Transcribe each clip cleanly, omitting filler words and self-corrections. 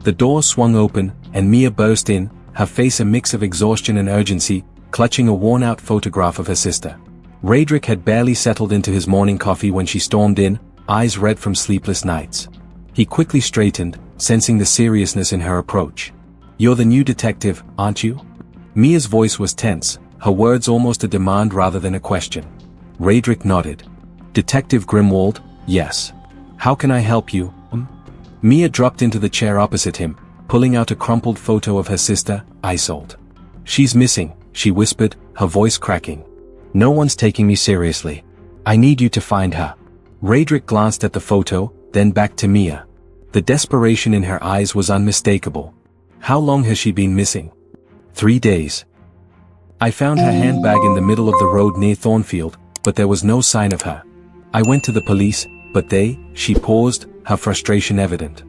The door swung open, and Mia burst in, her face a mix of exhaustion and urgency, clutching a worn-out photograph of her sister. Radric had barely settled into his morning coffee when she stormed in, eyes red from sleepless nights. He quickly straightened, sensing the seriousness in her approach. "You're the new detective, aren't you?" Mia's voice was tense, her words almost a demand rather than a question. Radric nodded. "Detective Grimwald, yes. How can I help you?" Mia dropped into the chair opposite him, pulling out a crumpled photo of her sister, Isolde. "She's missing," she whispered, her voice cracking. "No one's taking me seriously. I need you to find her." Radric glanced at the photo, then back to Mia. The desperation in her eyes was unmistakable. "How long has she been missing?" 3 days. "I found her handbag in the middle of the road near Thornfield, but there was no sign of her. I went to the police, but she paused, her frustration evident.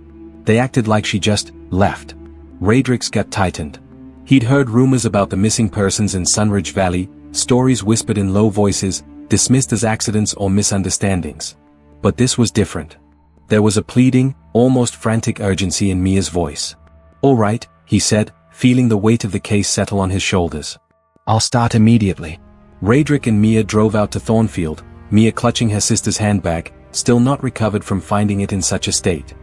"They acted like she just left." Radric's gut tightened. He'd heard rumors about the missing persons in Sunridge Valley, stories whispered in low voices, dismissed as accidents or misunderstandings. But this was different. There was a pleading, almost frantic urgency in Mia's voice. "All right," he said, feeling the weight of the case settle on his shoulders. "I'll start immediately." Radric and Mia drove out to Thornfield, Mia clutching her sister's handbag, still not recovered from finding it in such a state.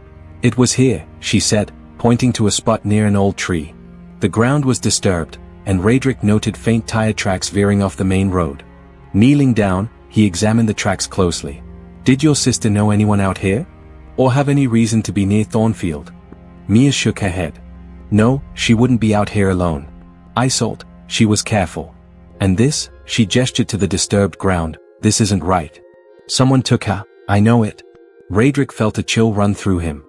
"It was here," she said, pointing to a spot near an old tree. The ground was disturbed, and Radric noted faint tire tracks veering off the main road. Kneeling down, he examined the tracks closely. "Did your sister know anyone out here? Or have any reason to be near Thornfield?" Mia shook her head. "No, she wouldn't be out here alone. Isolde, she was careful. And this," she gestured to the disturbed ground, "this isn't right. Someone took her, I know it." Radric felt a chill run through him.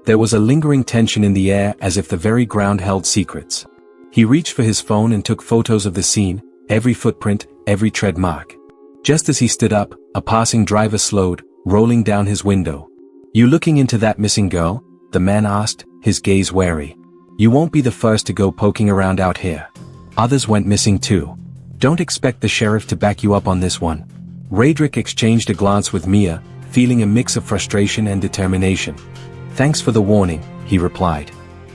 There was a lingering tension in the air as if the very ground held secrets. He reached for his phone and took photos of the scene, every footprint, every tread mark. Just as he stood up, a passing driver slowed, rolling down his window. "You looking into that missing girl?" the man asked, his gaze wary. "You won't be the first to go poking around out here. Others went missing too. Don't expect the sheriff to back you up on this one." Radric exchanged a glance with Mia, feeling a mix of frustration and determination. "Thanks for the warning," he replied.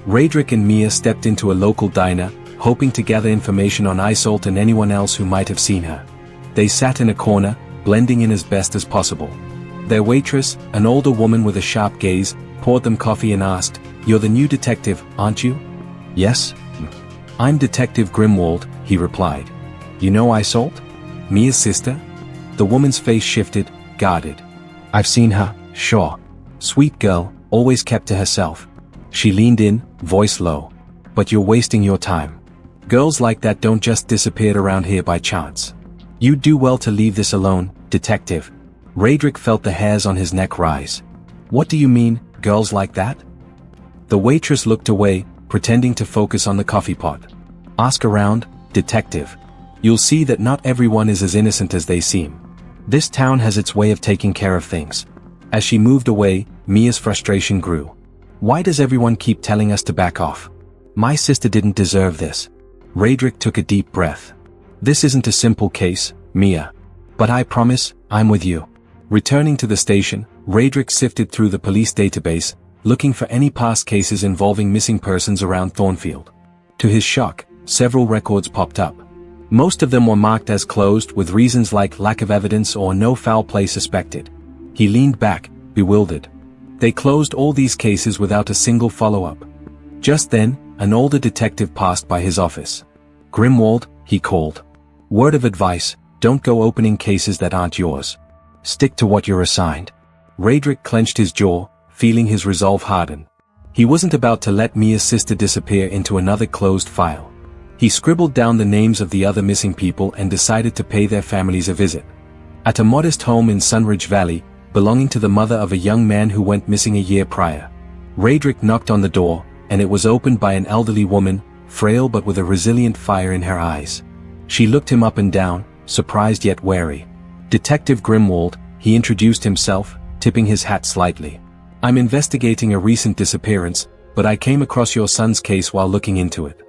Radric and Mia stepped into a local diner, hoping to gather information on Isolde and anyone else who might have seen her. They sat in a corner, blending in as best as possible. Their waitress, an older woman with a sharp gaze, poured them coffee and asked, "You're the new detective, aren't you?" "Yes. I'm Detective Grimwald," he replied. "You know Isolde? Mia's sister?" The woman's face shifted, guarded. "I've seen her, sure. Sweet girl, always kept to herself." She leaned in, voice low. "But you're wasting your time. Girls like that don't just disappear around here by chance. You'd do well to leave this alone, detective." Radric felt the hairs on his neck rise. "What do you mean, girls like that?" The waitress looked away, pretending to focus on the coffee pot. "Ask around, detective. You'll see that not everyone is as innocent as they seem. This town has its way of taking care of things." As she moved away, Mia's frustration grew. "Why does everyone keep telling us to back off? My sister didn't deserve this." Radric took a deep breath. "This isn't a simple case, Mia. But I promise, I'm with you." Returning to the station, Radric sifted through the police database, looking for any past cases involving missing persons around Thornfield. To his shock, several records popped up. Most of them were marked as closed with reasons like lack of evidence or no foul play suspected. He leaned back, bewildered. They closed all these cases without a single follow-up. Just then, an older detective passed by his office. "Grimwald," he called. "Word of advice, don't go opening cases that aren't yours. Stick to what you're assigned." Radric clenched his jaw, feeling his resolve harden. He wasn't about to let Mia's sister disappear into another closed file. He scribbled down the names of the other missing people and decided to pay their families a visit. At a modest home in Sunridge Valley, belonging to the mother of a young man who went missing a year prior. Radric knocked on the door, and it was opened by an elderly woman, frail but with a resilient fire in her eyes. She looked him up and down, surprised yet wary. "Detective Grimwald," he introduced himself, tipping his hat slightly. "I'm investigating a recent disappearance, but I came across your son's case while looking into it.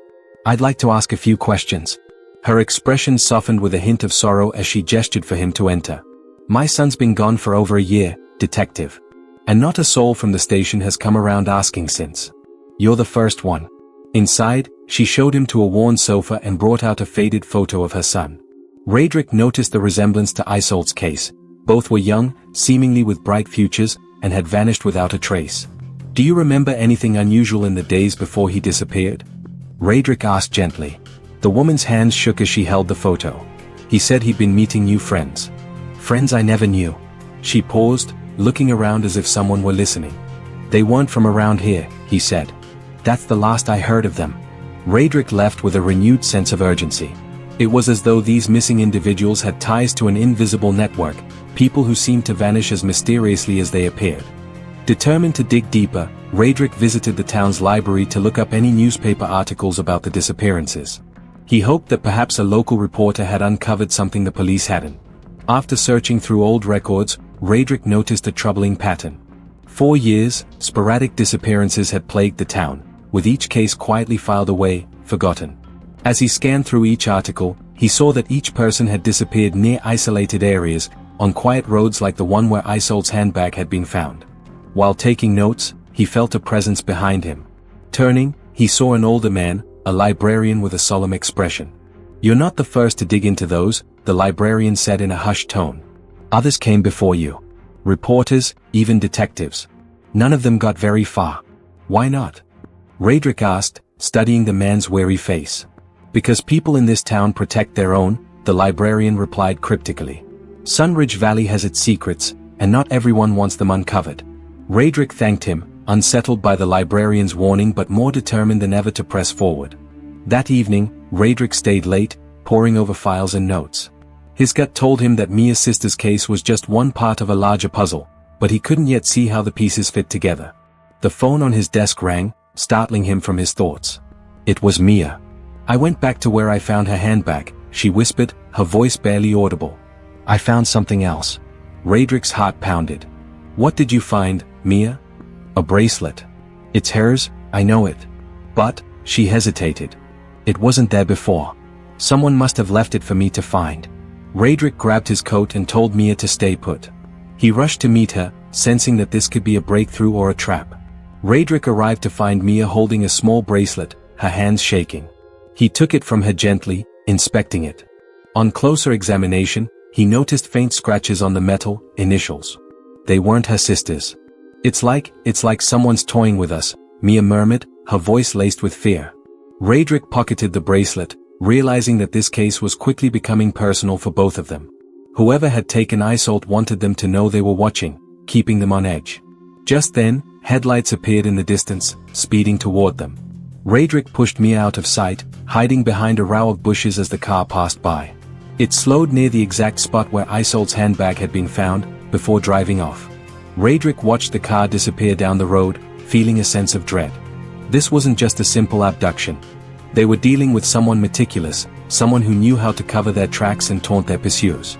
I'd like to ask a few questions." Her expression softened with a hint of sorrow as she gestured for him to enter. "My son's been gone for over a year, detective. And not a soul from the station has come around asking since." You're the first one. Inside, she showed him to a worn sofa and brought out a faded photo of her son. Radric noticed the resemblance to Isolde's case. Both were young, seemingly with bright futures, and had vanished without a trace. Do you remember anything unusual in the days before he disappeared? Radric asked gently. The woman's hands shook as she held the photo. He said he'd been meeting new friends. Friends I never knew. She paused, looking around as if someone were listening. They weren't from around here, he said. That's the last I heard of them. Radric left with a renewed sense of urgency. It was as though these missing individuals had ties to an invisible network, people who seemed to vanish as mysteriously as they appeared. Determined to dig deeper, Radric visited the town's library to look up any newspaper articles about the disappearances. He hoped that perhaps a local reporter had uncovered something the police hadn't. After searching through old records, Radric noticed a troubling pattern. 4 years, sporadic disappearances had plagued the town, with each case quietly filed away, forgotten. As he scanned through each article, he saw that each person had disappeared near isolated areas, on quiet roads like the one where Isolde's handbag had been found. While taking notes, he felt a presence behind him. Turning, he saw an older man, a librarian with a solemn expression. You're not the first to dig into those, the librarian said in a hushed tone. Others came before you. Reporters, even detectives. None of them got very far. Why not? Radric asked, studying the man's weary face. Because people in this town protect their own, the librarian replied cryptically. Sunridge Valley has its secrets, and not everyone wants them uncovered. Radric thanked him, unsettled by the librarian's warning but more determined than ever to press forward. That evening, Radric stayed late, poring over files and notes. His gut told him that Mia's sister's case was just one part of a larger puzzle, but he couldn't yet see how the pieces fit together. The phone on his desk rang, startling him from his thoughts. It was Mia. I went back to where I found her handbag, she whispered, her voice barely audible. I found something else. Radric's heart pounded. What did you find, Mia? A bracelet. It's hers, I know it. But, she hesitated. It wasn't there before. Someone must have left it for me to find. Radric grabbed his coat and told Mia to stay put. He rushed to meet her, sensing that this could be a breakthrough or a trap. Radric arrived to find Mia holding a small bracelet, her hands shaking. He took it from her gently, inspecting it. On closer examination, he noticed faint scratches on the metal, initials. They weren't her sister's. It's like someone's toying with us, Mia murmured, her voice laced with fear. Radric pocketed the bracelet, realizing that this case was quickly becoming personal for both of them. Whoever had taken Isolde wanted them to know they were watching, keeping them on edge. Just then, headlights appeared in the distance, speeding toward them. Radric pushed Mia out of sight, hiding behind a row of bushes as the car passed by. It slowed near the exact spot where Isolde's handbag had been found, before driving off. Radric watched the car disappear down the road, feeling a sense of dread. This wasn't just a simple abduction. They were dealing with someone meticulous, someone who knew how to cover their tracks and taunt their pursuers.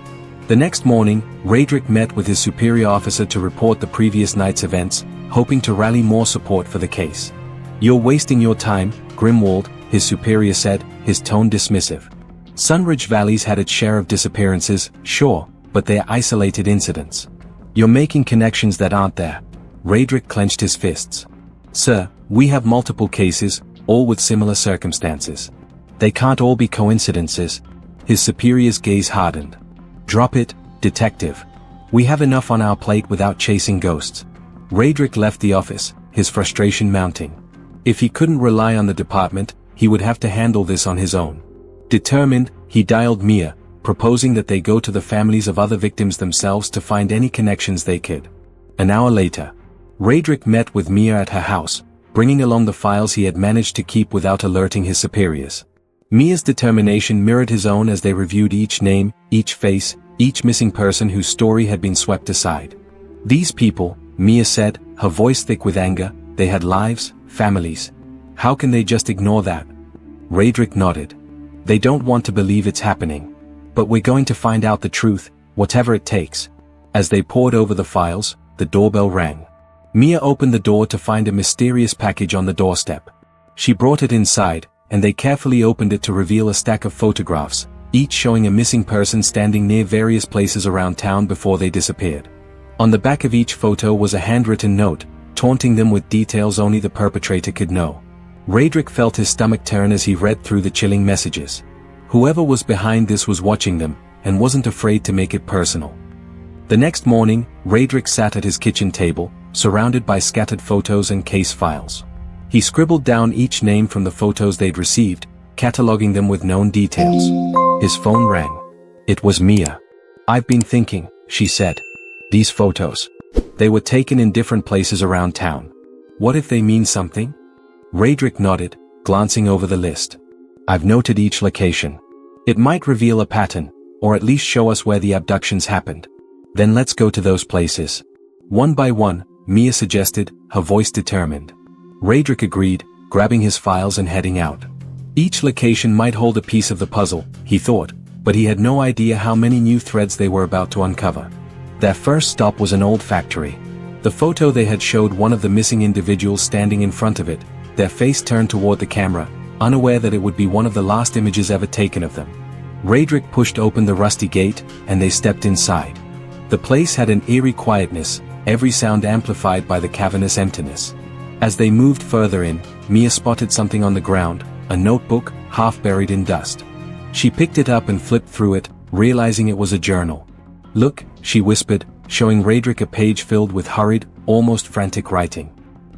The next morning, Radric met with his superior officer to report the previous night's events, hoping to rally more support for the case. You're wasting your time, Grimwald, his superior said, his tone dismissive. Sunridge Valley's had its share of disappearances, sure, but they're isolated incidents. You're making connections that aren't there. Radric clenched his fists. Sir, we have multiple cases, all with similar circumstances. They can't all be coincidences. His superior's gaze hardened. Drop it, detective. We have enough on our plate without chasing ghosts. Radric left the office, his frustration mounting. If he couldn't rely on the department, he would have to handle this on his own. Determined, he dialed Mia, proposing that they go to the families of other victims themselves to find any connections they could. An hour later, Radric met with Mia at her house, bringing along the files he had managed to keep without alerting his superiors. Mia's determination mirrored his own as they reviewed each name, each face, each missing person whose story had been swept aside. These people, Mia said, her voice thick with anger, they had lives, families. How can they just ignore that? Radric nodded. They don't want to believe it's happening. But we're going to find out the truth, whatever it takes. As they pored over the files, the doorbell rang. Mia opened the door to find a mysterious package on the doorstep. She brought it inside, and they carefully opened it to reveal a stack of photographs, each showing a missing person standing near various places around town before they disappeared. On the back of each photo was a handwritten note, taunting them with details only the perpetrator could know. Radric felt his stomach turn as he read through the chilling messages. Whoever was behind this was watching them, and wasn't afraid to make it personal. The next morning, Radric sat at his kitchen table, surrounded by scattered photos and case files. He scribbled down each name from the photos they'd received, cataloging them with known details. His phone rang. It was Mia. "I've been thinking," she said. "These photos. They were taken in different places around town. What if they mean something?" Radric nodded, glancing over the list. "I've noted each location. It might reveal a pattern, or at least show us where the abductions happened. Then let's go to those places." One by one, Mia suggested, her voice determined. Radric agreed, grabbing his files and heading out. Each location might hold a piece of the puzzle, he thought, but he had no idea how many new threads they were about to uncover. Their first stop was an old factory. The photo they had showed one of the missing individuals standing in front of it, their face turned toward the camera, unaware that it would be one of the last images ever taken of them. Radric pushed open the rusty gate, and they stepped inside. The place had an eerie quietness, every sound amplified by the cavernous emptiness. As they moved further in, Mia spotted something on the ground, a notebook, half buried in dust. She picked it up and flipped through it, realizing it was a journal. "Look," she whispered, showing Radric a page filled with hurried, almost frantic writing.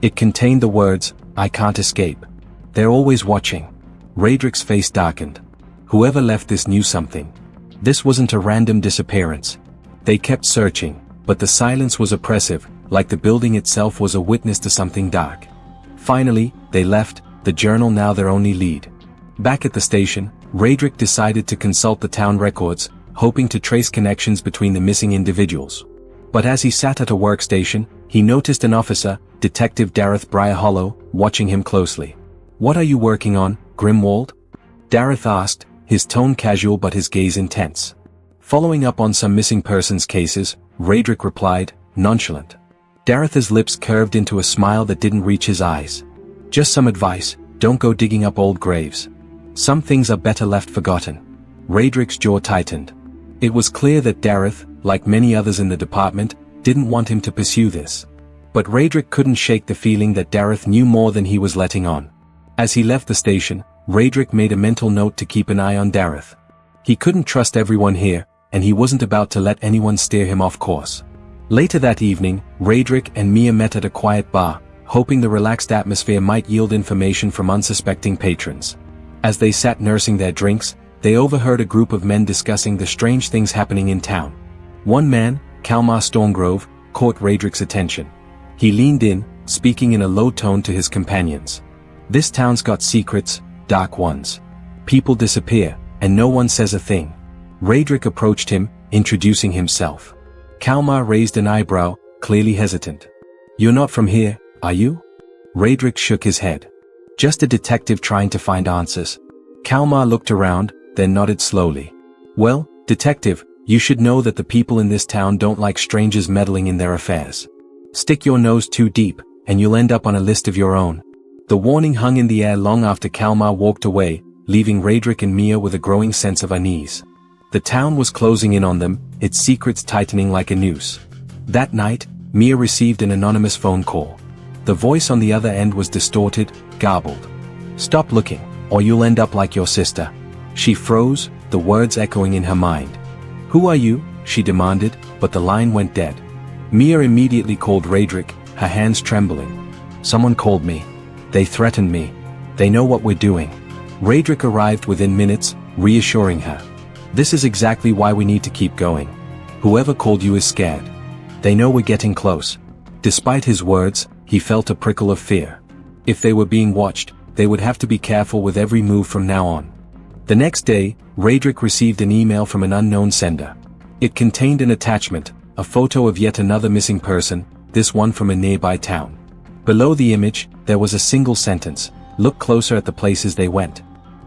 It contained the words, "I can't escape. They're always watching." Radric's face darkened. Whoever left this knew something. This wasn't a random disappearance. They kept searching, but the silence was oppressive, like the building itself was a witness to something dark. Finally, they left, the journal now their only lead. Back at the station, Radric decided to consult the town records, hoping to trace connections between the missing individuals. But as he sat at a workstation, he noticed an officer, Detective Dareth Briarhollow, watching him closely. "What are you working on, Grimwald?" Dareth asked, his tone casual but his gaze intense. Following up on some missing persons cases, Radric replied, nonchalant. Dareth's lips curved into a smile that didn't reach his eyes. "Just some advice, don't go digging up old graves. Some things are better left forgotten." Radric's jaw tightened. It was clear that Dareth, like many others in the department, didn't want him to pursue this. But Radric couldn't shake the feeling that Dareth knew more than he was letting on. As he left the station, Radric made a mental note to keep an eye on Dareth. He couldn't trust everyone here, and he wasn't about to let anyone steer him off course. Later that evening, Radric and Mia met at a quiet bar, hoping the relaxed atmosphere might yield information from unsuspecting patrons. As they sat nursing their drinks, they overheard a group of men discussing the strange things happening in town. One man, Kalmar Stormgrove, caught Radric's attention. He leaned in, speaking in a low tone to his companions. "This town's got secrets, dark ones. People disappear, and no one says a thing." Radric approached him, introducing himself. Kalmar raised an eyebrow, clearly hesitant. "You're not from here, are you?" Radric shook his head. "Just a detective trying to find answers." Kalmar looked around, then nodded slowly. "Well, detective, you should know that the people in this town don't like strangers meddling in their affairs. Stick your nose too deep, and you'll end up on a list of your own." The warning hung in the air long after Kalmar walked away, leaving Radric and Mia with a growing sense of unease. The town was closing in on them, its secrets tightening like a noose. That night, Mia received an anonymous phone call. The voice on the other end was distorted, garbled. "Stop looking, or you'll end up like your sister." She froze, the words echoing in her mind. "Who are you?" she demanded, but the line went dead. Mia immediately called Radric, her hands trembling. "Someone called me. They threatened me. They know what we're doing." Radric arrived within minutes, reassuring her. "This is exactly why we need to keep going. Whoever called you is scared. They know we're getting close." Despite his words, he felt a prickle of fear. If they were being watched, they would have to be careful with every move from now on. The next day, Radric received an email from an unknown sender. It contained an attachment, a photo of yet another missing person, this one from a nearby town. Below the image, there was a single sentence, "Look closer at the places they went."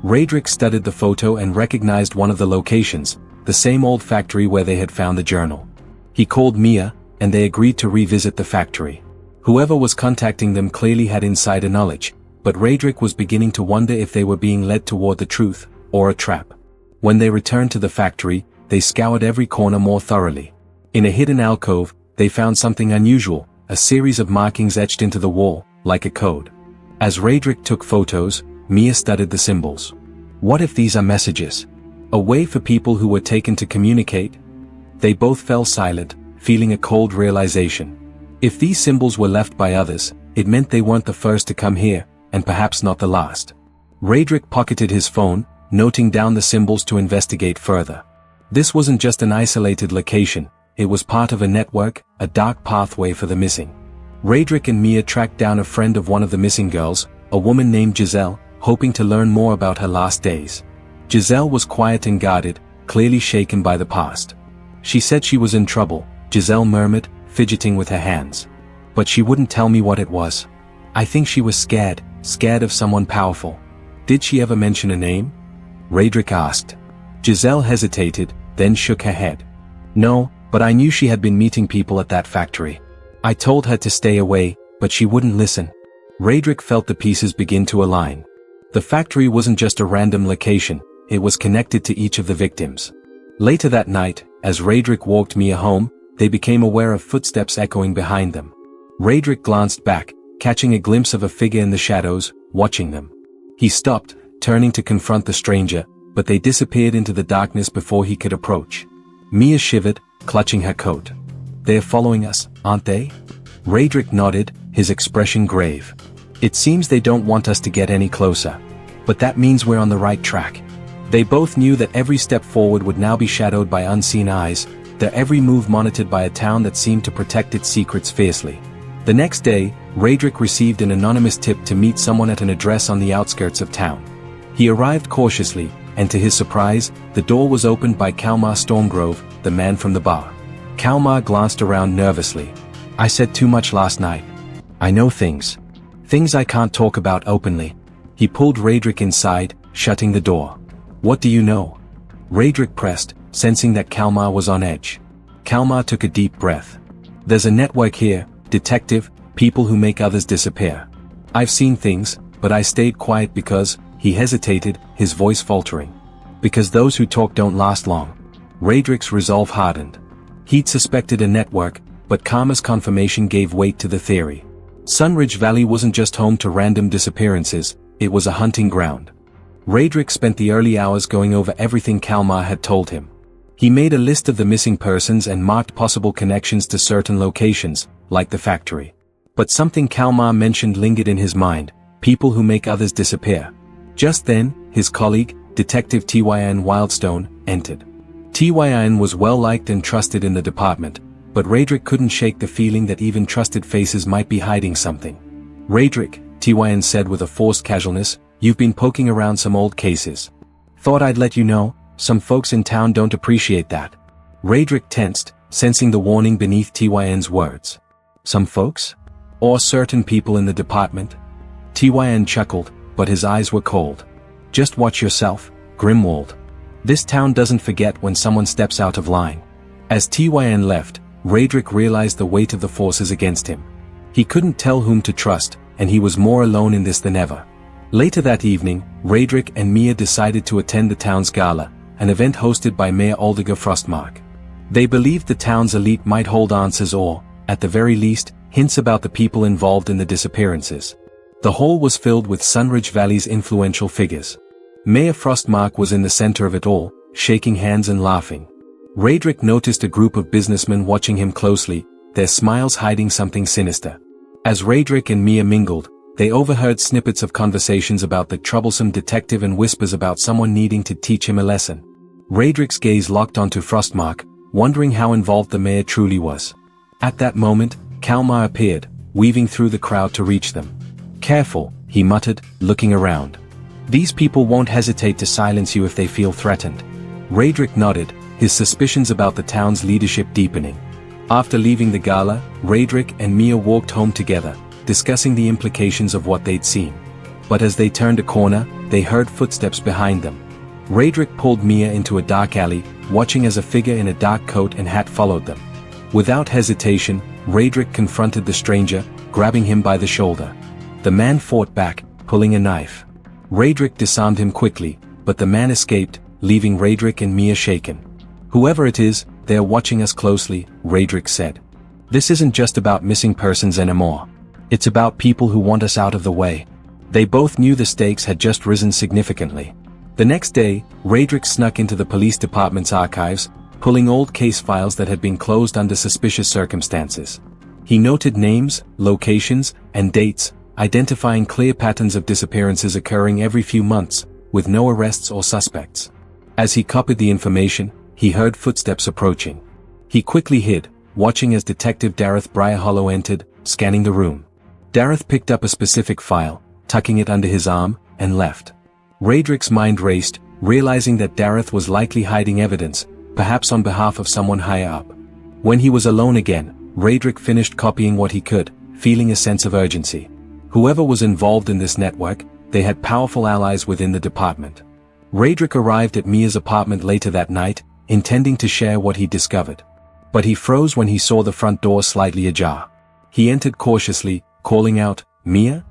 Radric studied the photo and recognized one of the locations, the same old factory where they had found the journal. He called Mia, and they agreed to revisit the factory. Whoever was contacting them clearly had insider knowledge, but Radric was beginning to wonder if they were being led toward the truth, or a trap. When they returned to the factory, they scoured every corner more thoroughly. In a hidden alcove, they found something unusual, a series of markings etched into the wall, like a code. As Radric took photos, Mia studied the symbols. What if these are messages? A way for people who were taken to communicate? They both fell silent, feeling a cold realization. If these symbols were left by others, it meant they weren't the first to come here, and perhaps not the last. Radric pocketed his phone, noting down the symbols to investigate further. This wasn't just an isolated location, it was part of a network, a dark pathway for the missing. Radric and Mia tracked down a friend of one of the missing girls, a woman named Giselle, hoping to learn more about her last days. Giselle was quiet and guarded, clearly shaken by the past. She said she was in trouble, Giselle murmured, fidgeting with her hands. But she wouldn't tell me what it was. I think she was scared of someone powerful. Did she ever mention a name? Radric asked. Giselle hesitated, then shook her head. No, but I knew she had been meeting people at that factory. I told her to stay away, but she wouldn't listen. Radric felt the pieces begin to align. The factory wasn't just a random location, it was connected to each of the victims. Later that night, as Radric walked Mia home, they became aware of footsteps echoing behind them. Radric glanced back, catching a glimpse of a figure in the shadows, watching them. He stopped, turning to confront the stranger, but they disappeared into the darkness before he could approach. Mia shivered, clutching her coat. They're following us, aren't they? Radric nodded, his expression grave. It seems they don't want us to get any closer. But that means we're on the right track. They both knew that every step forward would now be shadowed by unseen eyes, their every move monitored by a town that seemed to protect its secrets fiercely. The next day, Radric received an anonymous tip to meet someone at an address on the outskirts of town. He arrived cautiously, and to his surprise, the door was opened by Kalmar Stormgrove, the man from the bar. Kalmar glanced around nervously. I said too much last night. I know things. Things I can't talk about openly. He pulled Radric inside, shutting the door. What do you know? Radric pressed, sensing that Kalmar was on edge. Kalmar took a deep breath. There's a network here, detective, people who make others disappear. I've seen things, but I stayed quiet because, he hesitated, his voice faltering. Because those who talk don't last long. Radric's resolve hardened. He'd suspected a network, but Karma's confirmation gave weight to the theory. Sunridge Valley wasn't just home to random disappearances, it was a hunting ground. Radric spent the early hours going over everything Kalmar had told him. He made a list of the missing persons and marked possible connections to certain locations, like the factory. But something Kalmar mentioned lingered in his mind, people who make others disappear. Just then, his colleague, Detective Tyn Wildstone, entered. Tyn was well liked and trusted in the department, but Radric couldn't shake the feeling that even trusted faces might be hiding something. Radric, Tyn said with a forced casualness, you've been poking around some old cases. Thought I'd let you know, some folks in town don't appreciate that. Radric tensed, sensing the warning beneath Tyn's words. Some folks? Or certain people in the department? Tyn chuckled, but his eyes were cold. Just watch yourself, Grimwald. This town doesn't forget when someone steps out of line. As Tyn left, Radric realized the weight of the forces against him. He couldn't tell whom to trust, and he was more alone in this than ever. Later that evening, Radric and Mia decided to attend the town's gala, an event hosted by Mayor Aldiger Frostmark. They believed the town's elite might hold answers or, at the very least, hints about the people involved in the disappearances. The hall was filled with Sunridge Valley's influential figures. Mayor Frostmark was in the center of it all, shaking hands and laughing. Radric noticed a group of businessmen watching him closely, their smiles hiding something sinister. As Radric and Mia mingled, they overheard snippets of conversations about the troublesome detective and whispers about someone needing to teach him a lesson. Radric's gaze locked onto Frostmark, wondering how involved the mayor truly was. At that moment, Kalmar appeared, weaving through the crowd to reach them. Careful, he muttered, looking around. These people won't hesitate to silence you if they feel threatened. Radric nodded, his suspicions about the town's leadership deepening. After leaving the gala, Radric and Mia walked home together, discussing the implications of what they'd seen. But as they turned a corner, they heard footsteps behind them. Radric pulled Mia into a dark alley, watching as a figure in a dark coat and hat followed them. Without hesitation, Radric confronted the stranger, grabbing him by the shoulder. The man fought back, pulling a knife. Radric disarmed him quickly, but the man escaped, leaving Radric and Mia shaken. Whoever it is, they're watching us closely, Radric said. This isn't just about missing persons anymore. It's about people who want us out of the way. They both knew the stakes had just risen significantly. The next day, Radrick snuck into the police department's archives, pulling old case files that had been closed under suspicious circumstances. He noted names, locations, and dates, identifying clear patterns of disappearances occurring every few months, with no arrests or suspects. As he copied the information, he heard footsteps approaching. He quickly hid, watching as Detective Dareth Briarhollow entered, scanning the room. Dareth picked up a specific file, tucking it under his arm, and left. Radrick's mind raced, realizing that Dareth was likely hiding evidence, perhaps on behalf of someone higher up. When he was alone again, Radrick finished copying what he could, feeling a sense of urgency. Whoever was involved in this network, they had powerful allies within the department. Radrick arrived at Mia's apartment later that night, intending to share what he discovered. But he froze when he saw the front door slightly ajar. He entered cautiously, calling out, "Mia?"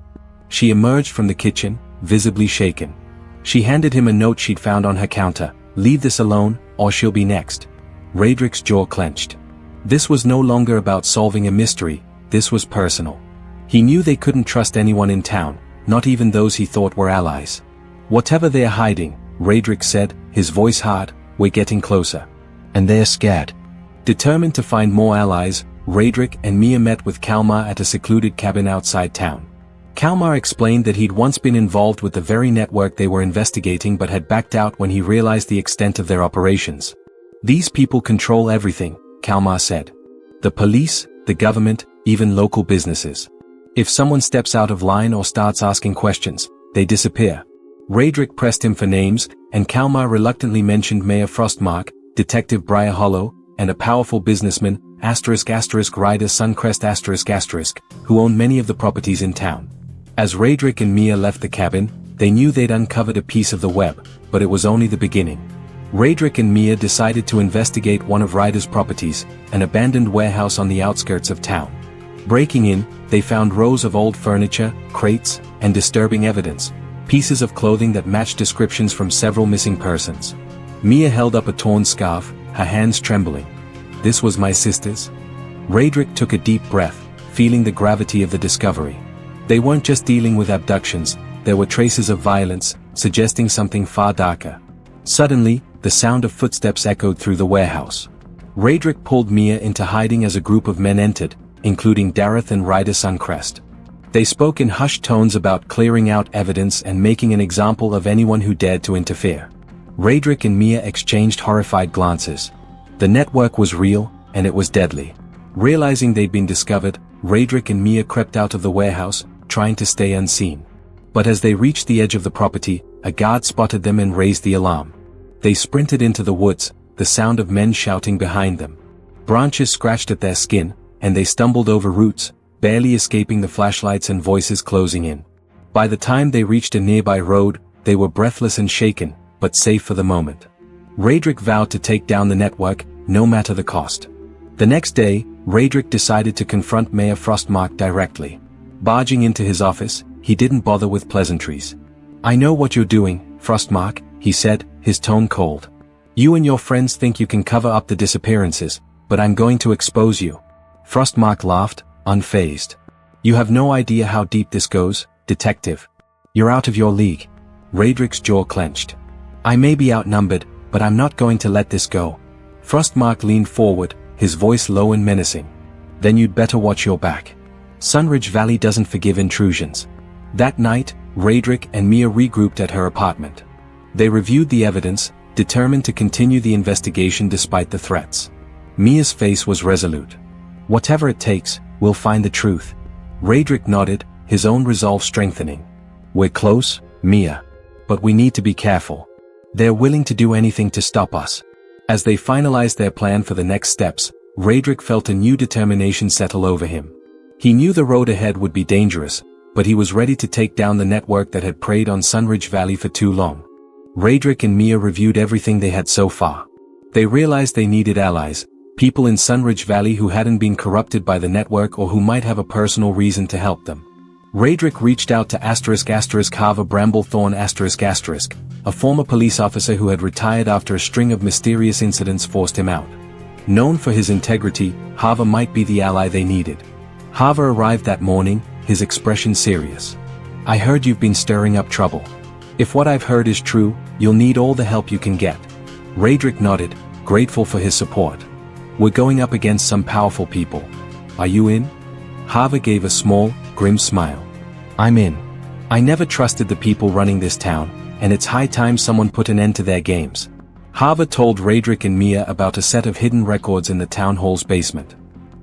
She emerged from the kitchen, visibly shaken. She handed him a note she'd found on her counter, "Leave this alone, or she'll be next." Radrick's jaw clenched. This was no longer about solving a mystery, this was personal. He knew they couldn't trust anyone in town, not even those he thought were allies. "Whatever they're hiding," Radrick said, his voice hard, "we're getting closer. And they're scared." Determined to find more allies, Radrick and Mia met with Kalmar at a secluded cabin outside town. Kalmar explained that he'd once been involved with the very network they were investigating but had backed out when he realized the extent of their operations. "These people control everything," Kalmar said. "The police, the government, even local businesses. If someone steps out of line or starts asking questions, they disappear." Radrick pressed him for names, and Kalmar reluctantly mentioned Mayor Frostmark, Detective Briarhollow, and a powerful businessman, **Ryder Suncrest**, who owned many of the properties in town. As Radrick and Mia left the cabin, they knew they'd uncovered a piece of the web, but it was only the beginning. Radrick and Mia decided to investigate one of Ryder's properties, an abandoned warehouse on the outskirts of town. Breaking in, they found rows of old furniture, crates, and disturbing evidence, pieces of clothing that matched descriptions from several missing persons. Mia held up a torn scarf, her hands trembling. "This was my sister's?" Radrick took a deep breath, feeling the gravity of the discovery. They weren't just dealing with abductions, there were traces of violence, suggesting something far darker. Suddenly, the sound of footsteps echoed through the warehouse. Radrick pulled Mia into hiding as a group of men entered, including Dareth and Ryder Suncrest. They spoke in hushed tones about clearing out evidence and making an example of anyone who dared to interfere. Radrick and Mia exchanged horrified glances. The network was real, and it was deadly. Realizing they'd been discovered, Radrick and Mia crept out of the warehouse, trying to stay unseen. But as they reached the edge of the property, a guard spotted them and raised the alarm. They sprinted into the woods, the sound of men shouting behind them. Branches scratched at their skin, and they stumbled over roots, barely escaping the flashlights and voices closing in. By the time they reached a nearby road, they were breathless and shaken, but safe for the moment. Radrick vowed to take down the network, no matter the cost. The next day, Radrick decided to confront Mayor Frostmark directly. Barging into his office, he didn't bother with pleasantries. "I know what you're doing, Frostmark," he said, his tone cold. "You and your friends think you can cover up the disappearances, but I'm going to expose you." Frostmark laughed, unfazed. "You have no idea how deep this goes, detective. You're out of your league." Radrick's jaw clenched. "I may be outnumbered, but I'm not going to let this go." Frostmark leaned forward, his voice low and menacing. "Then you'd better watch your back. Sunridge Valley doesn't forgive intrusions." That night, Radrick and Mia regrouped at her apartment. They reviewed the evidence, determined to continue the investigation despite the threats. Mia's face was resolute. "Whatever it takes, we'll find the truth." Radrick nodded, his own resolve strengthening. "We're close, Mia. But we need to be careful. They're willing to do anything to stop us." As they finalized their plan for the next steps, Radrick felt a new determination settle over him. He knew the road ahead would be dangerous, but he was ready to take down the network that had preyed on Sunridge Valley for too long. Radrick and Mia reviewed everything they had so far. They realized they needed allies, people in Sunridge Valley who hadn't been corrupted by the network or who might have a personal reason to help them. Radrick reached out to **Carver Bramblethorn**, a former police officer who had retired after a string of mysterious incidents forced him out. Known for his integrity, Hava might be the ally they needed. Hava arrived that morning, his expression serious. "I heard you've been stirring up trouble. If what I've heard is true, you'll need all the help you can get." Raedric nodded, grateful for his support. "We're going up against some powerful people. Are you in?" Hava gave a small, grim smile. "I'm in. I never trusted the people running this town, and it's high time someone put an end to their games." Hava told Raedric and Mia about a set of hidden records in the town hall's basement.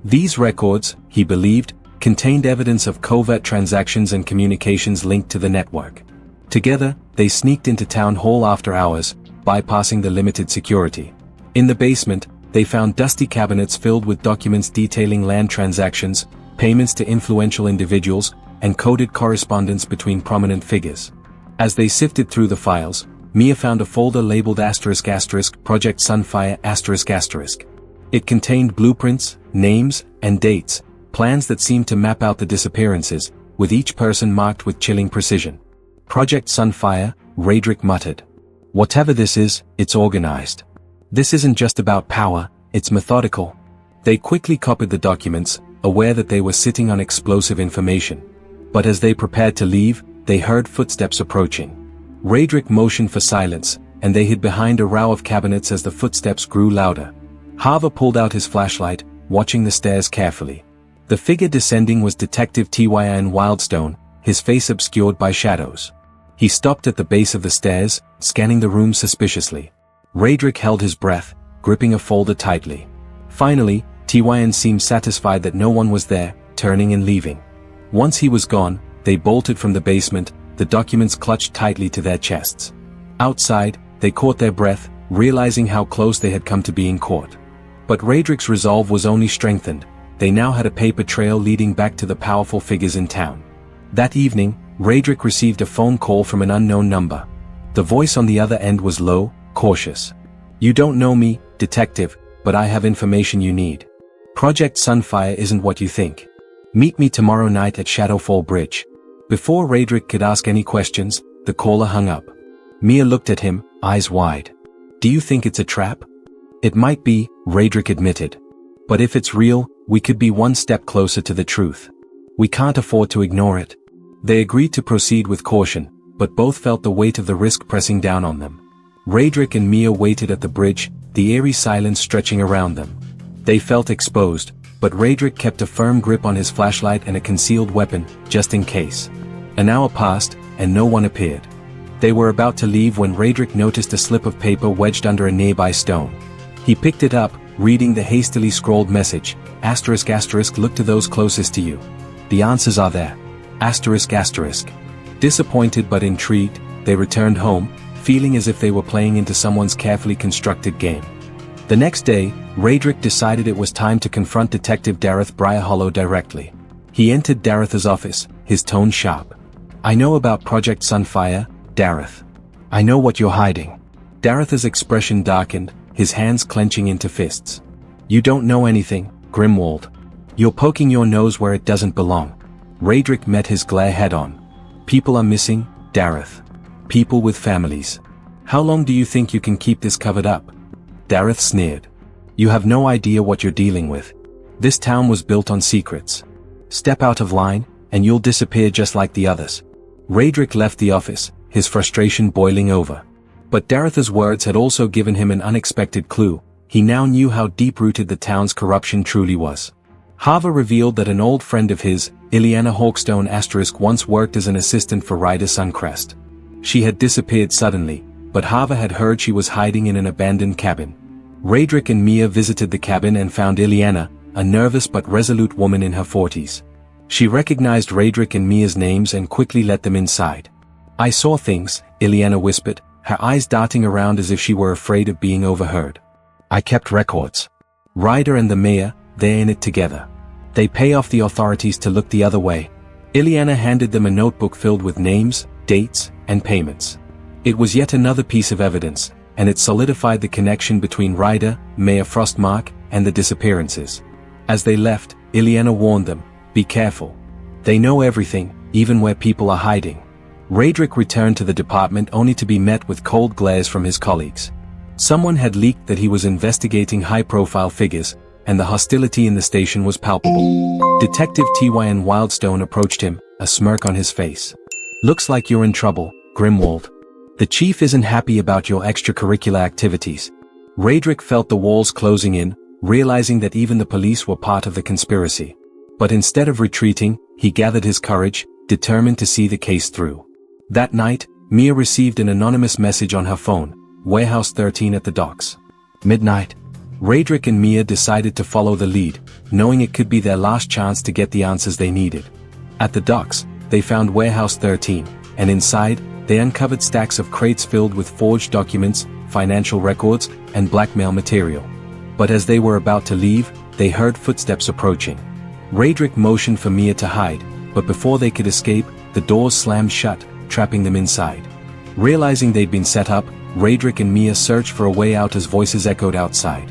These records, he believed, contained evidence of covert transactions and communications linked to the network. Together, they sneaked into town hall after hours, bypassing the limited security. In the basement, they found dusty cabinets filled with documents detailing land transactions, payments to influential individuals, and coded correspondence between prominent figures. As they sifted through the files, Mia found a folder labeled *** Project Sunfire ***. It contained blueprints, names, and dates, plans that seemed to map out the disappearances, with each person marked with chilling precision. "Project Sunfire," Raedric muttered. "Whatever this is, it's organized. This isn't just about power, it's methodical." They quickly copied the documents, aware that they were sitting on explosive information. But as they prepared to leave, they heard footsteps approaching. Raedric motioned for silence, and they hid behind a row of cabinets as the footsteps grew louder. Hava pulled out his flashlight, watching the stairs carefully. The figure descending was Detective Tyn Wildstone, his face obscured by shadows. He stopped at the base of the stairs, scanning the room suspiciously. Raedric held his breath, gripping a folder tightly. Finally, Tyn seemed satisfied that no one was there, turning and leaving. Once he was gone, they bolted from the basement, the documents clutched tightly to their chests. Outside, they caught their breath, realizing how close they had come to being caught. But Raedric's resolve was only strengthened. They now had a paper trail leading back to the powerful figures in town. That evening, Raedric received a phone call from an unknown number. The voice on the other end was low, cautious. "You don't know me, detective, but I have information you need. Project Sunfire isn't what you think. Meet me tomorrow night at Shadowfall Bridge." Before Raedric could ask any questions, the caller hung up. Mia looked at him, eyes wide. "Do you think it's a trap?" "It might be," Raedric admitted. "But if it's real, we could be one step closer to the truth. We can't afford to ignore it." They agreed to proceed with caution, but both felt the weight of the risk pressing down on them. Raedric and Mia waited at the bridge, the eerie silence stretching around them. They felt exposed, but Raedric kept a firm grip on his flashlight and a concealed weapon, just in case. An hour passed, and no one appeared. They were about to leave when Raedric noticed a slip of paper wedged under a nearby stone. He picked it up, reading the hastily scrawled message, ***, look to those closest to you. The answers are there. ***. Disappointed but intrigued, they returned home, feeling as if they were playing into someone's carefully constructed game. The next day, Raedric decided it was time to confront Detective Dareth Briarhollow directly. He entered Dareth's office, his tone sharp. "I know about Project Sunfire, Dareth. I know what you're hiding." Dareth's expression darkened, his hands clenching into fists. "You don't know anything, Grimwald. You're poking your nose where it doesn't belong." Raedric met his glare head-on. "People are missing, Dareth. People with families. How long do you think you can keep this covered up?" Dareth sneered. "You have no idea what you're dealing with. This town was built on secrets. Step out of line, and you'll disappear just like the others." Raedric left the office, his frustration boiling over. But Dareth's words had also given him an unexpected clue. He now knew how deep-rooted the town's corruption truly was. Hava revealed that an old friend of his, Ileana Hawkstone ***, once worked as an assistant for Ryder Suncrest. She had disappeared suddenly, but Hava had heard she was hiding in an abandoned cabin. Raedric and Mia visited the cabin and found Ileana, a nervous but resolute woman in her 40s. She recognized Raedric and Mia's names and quickly let them inside. "I saw things," Ileana whispered, her eyes darting around as if she were afraid of being overheard. "I kept records. Ryder and the mayor, they're in it together. They pay off the authorities to look the other way." Ileana handed them a notebook filled with names, dates, and payments. It was yet another piece of evidence, and it solidified the connection between Ryder, Mayor Frostmark, and the disappearances. As they left, Ileana warned them, "Be careful. They know everything, even where people are hiding." Raedric returned to the department only to be met with cold glares from his colleagues. Someone had leaked that he was investigating high-profile figures, and the hostility in the station was palpable. Detective T.Y.N. Wildstone approached him, a smirk on his face. "Looks like you're in trouble, Grimwald. The chief isn't happy about your extracurricular activities." Raedric felt the walls closing in, realizing that even the police were part of the conspiracy. But instead of retreating, he gathered his courage, determined to see the case through. That night, Mia received an anonymous message on her phone, "Warehouse 13 at the docks. Midnight." Raedric and Mia decided to follow the lead, knowing it could be their last chance to get the answers they needed. At the docks, they found Warehouse 13, and inside, they uncovered stacks of crates filled with forged documents, financial records, and blackmail material. But as they were about to leave, they heard footsteps approaching. Raedric motioned for Mia to hide, but before they could escape, the doors slammed shut, trapping them inside. Realizing they'd been set up, Raedric and Mia searched for a way out as voices echoed outside.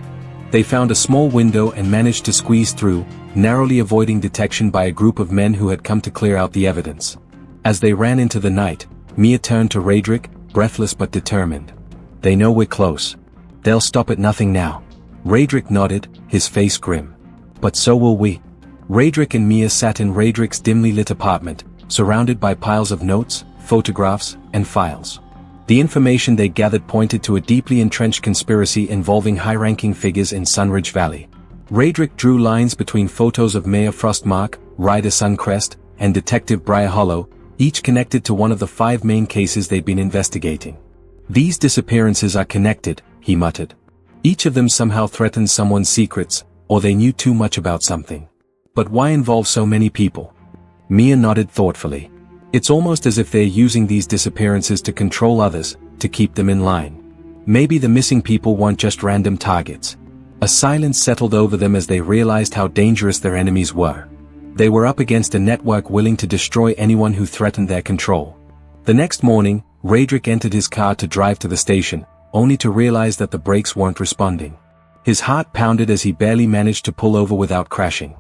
They found a small window and managed to squeeze through, narrowly avoiding detection by a group of men who had come to clear out the evidence. As they ran into the night, Mia turned to Raedric, breathless but determined. "They know we're close. They'll stop at nothing now." Raedric nodded, his face grim. "But so will we." Raedric and Mia sat in Raedric's dimly lit apartment, surrounded by piles of notes, photographs, and files. The information they gathered pointed to a deeply entrenched conspiracy involving high-ranking figures in Sunridge Valley. Raedric drew lines between photos of Mayor Frostmark, Ryder Suncrest, and Detective Briar Hollow, each connected to one of the 5 main cases they'd been investigating. "These disappearances are connected," he muttered. "Each of them somehow threatens someone's secrets, or they knew too much about something. But why involve so many people?" Mia nodded thoughtfully. "It's almost as if they're using these disappearances to control others, to keep them in line. Maybe the missing people weren't just random targets." A silence settled over them as they realized how dangerous their enemies were. They were up against a network willing to destroy anyone who threatened their control. The next morning, Raedric entered his car to drive to the station, only to realize that the brakes weren't responding. His heart pounded as he barely managed to pull over without crashing.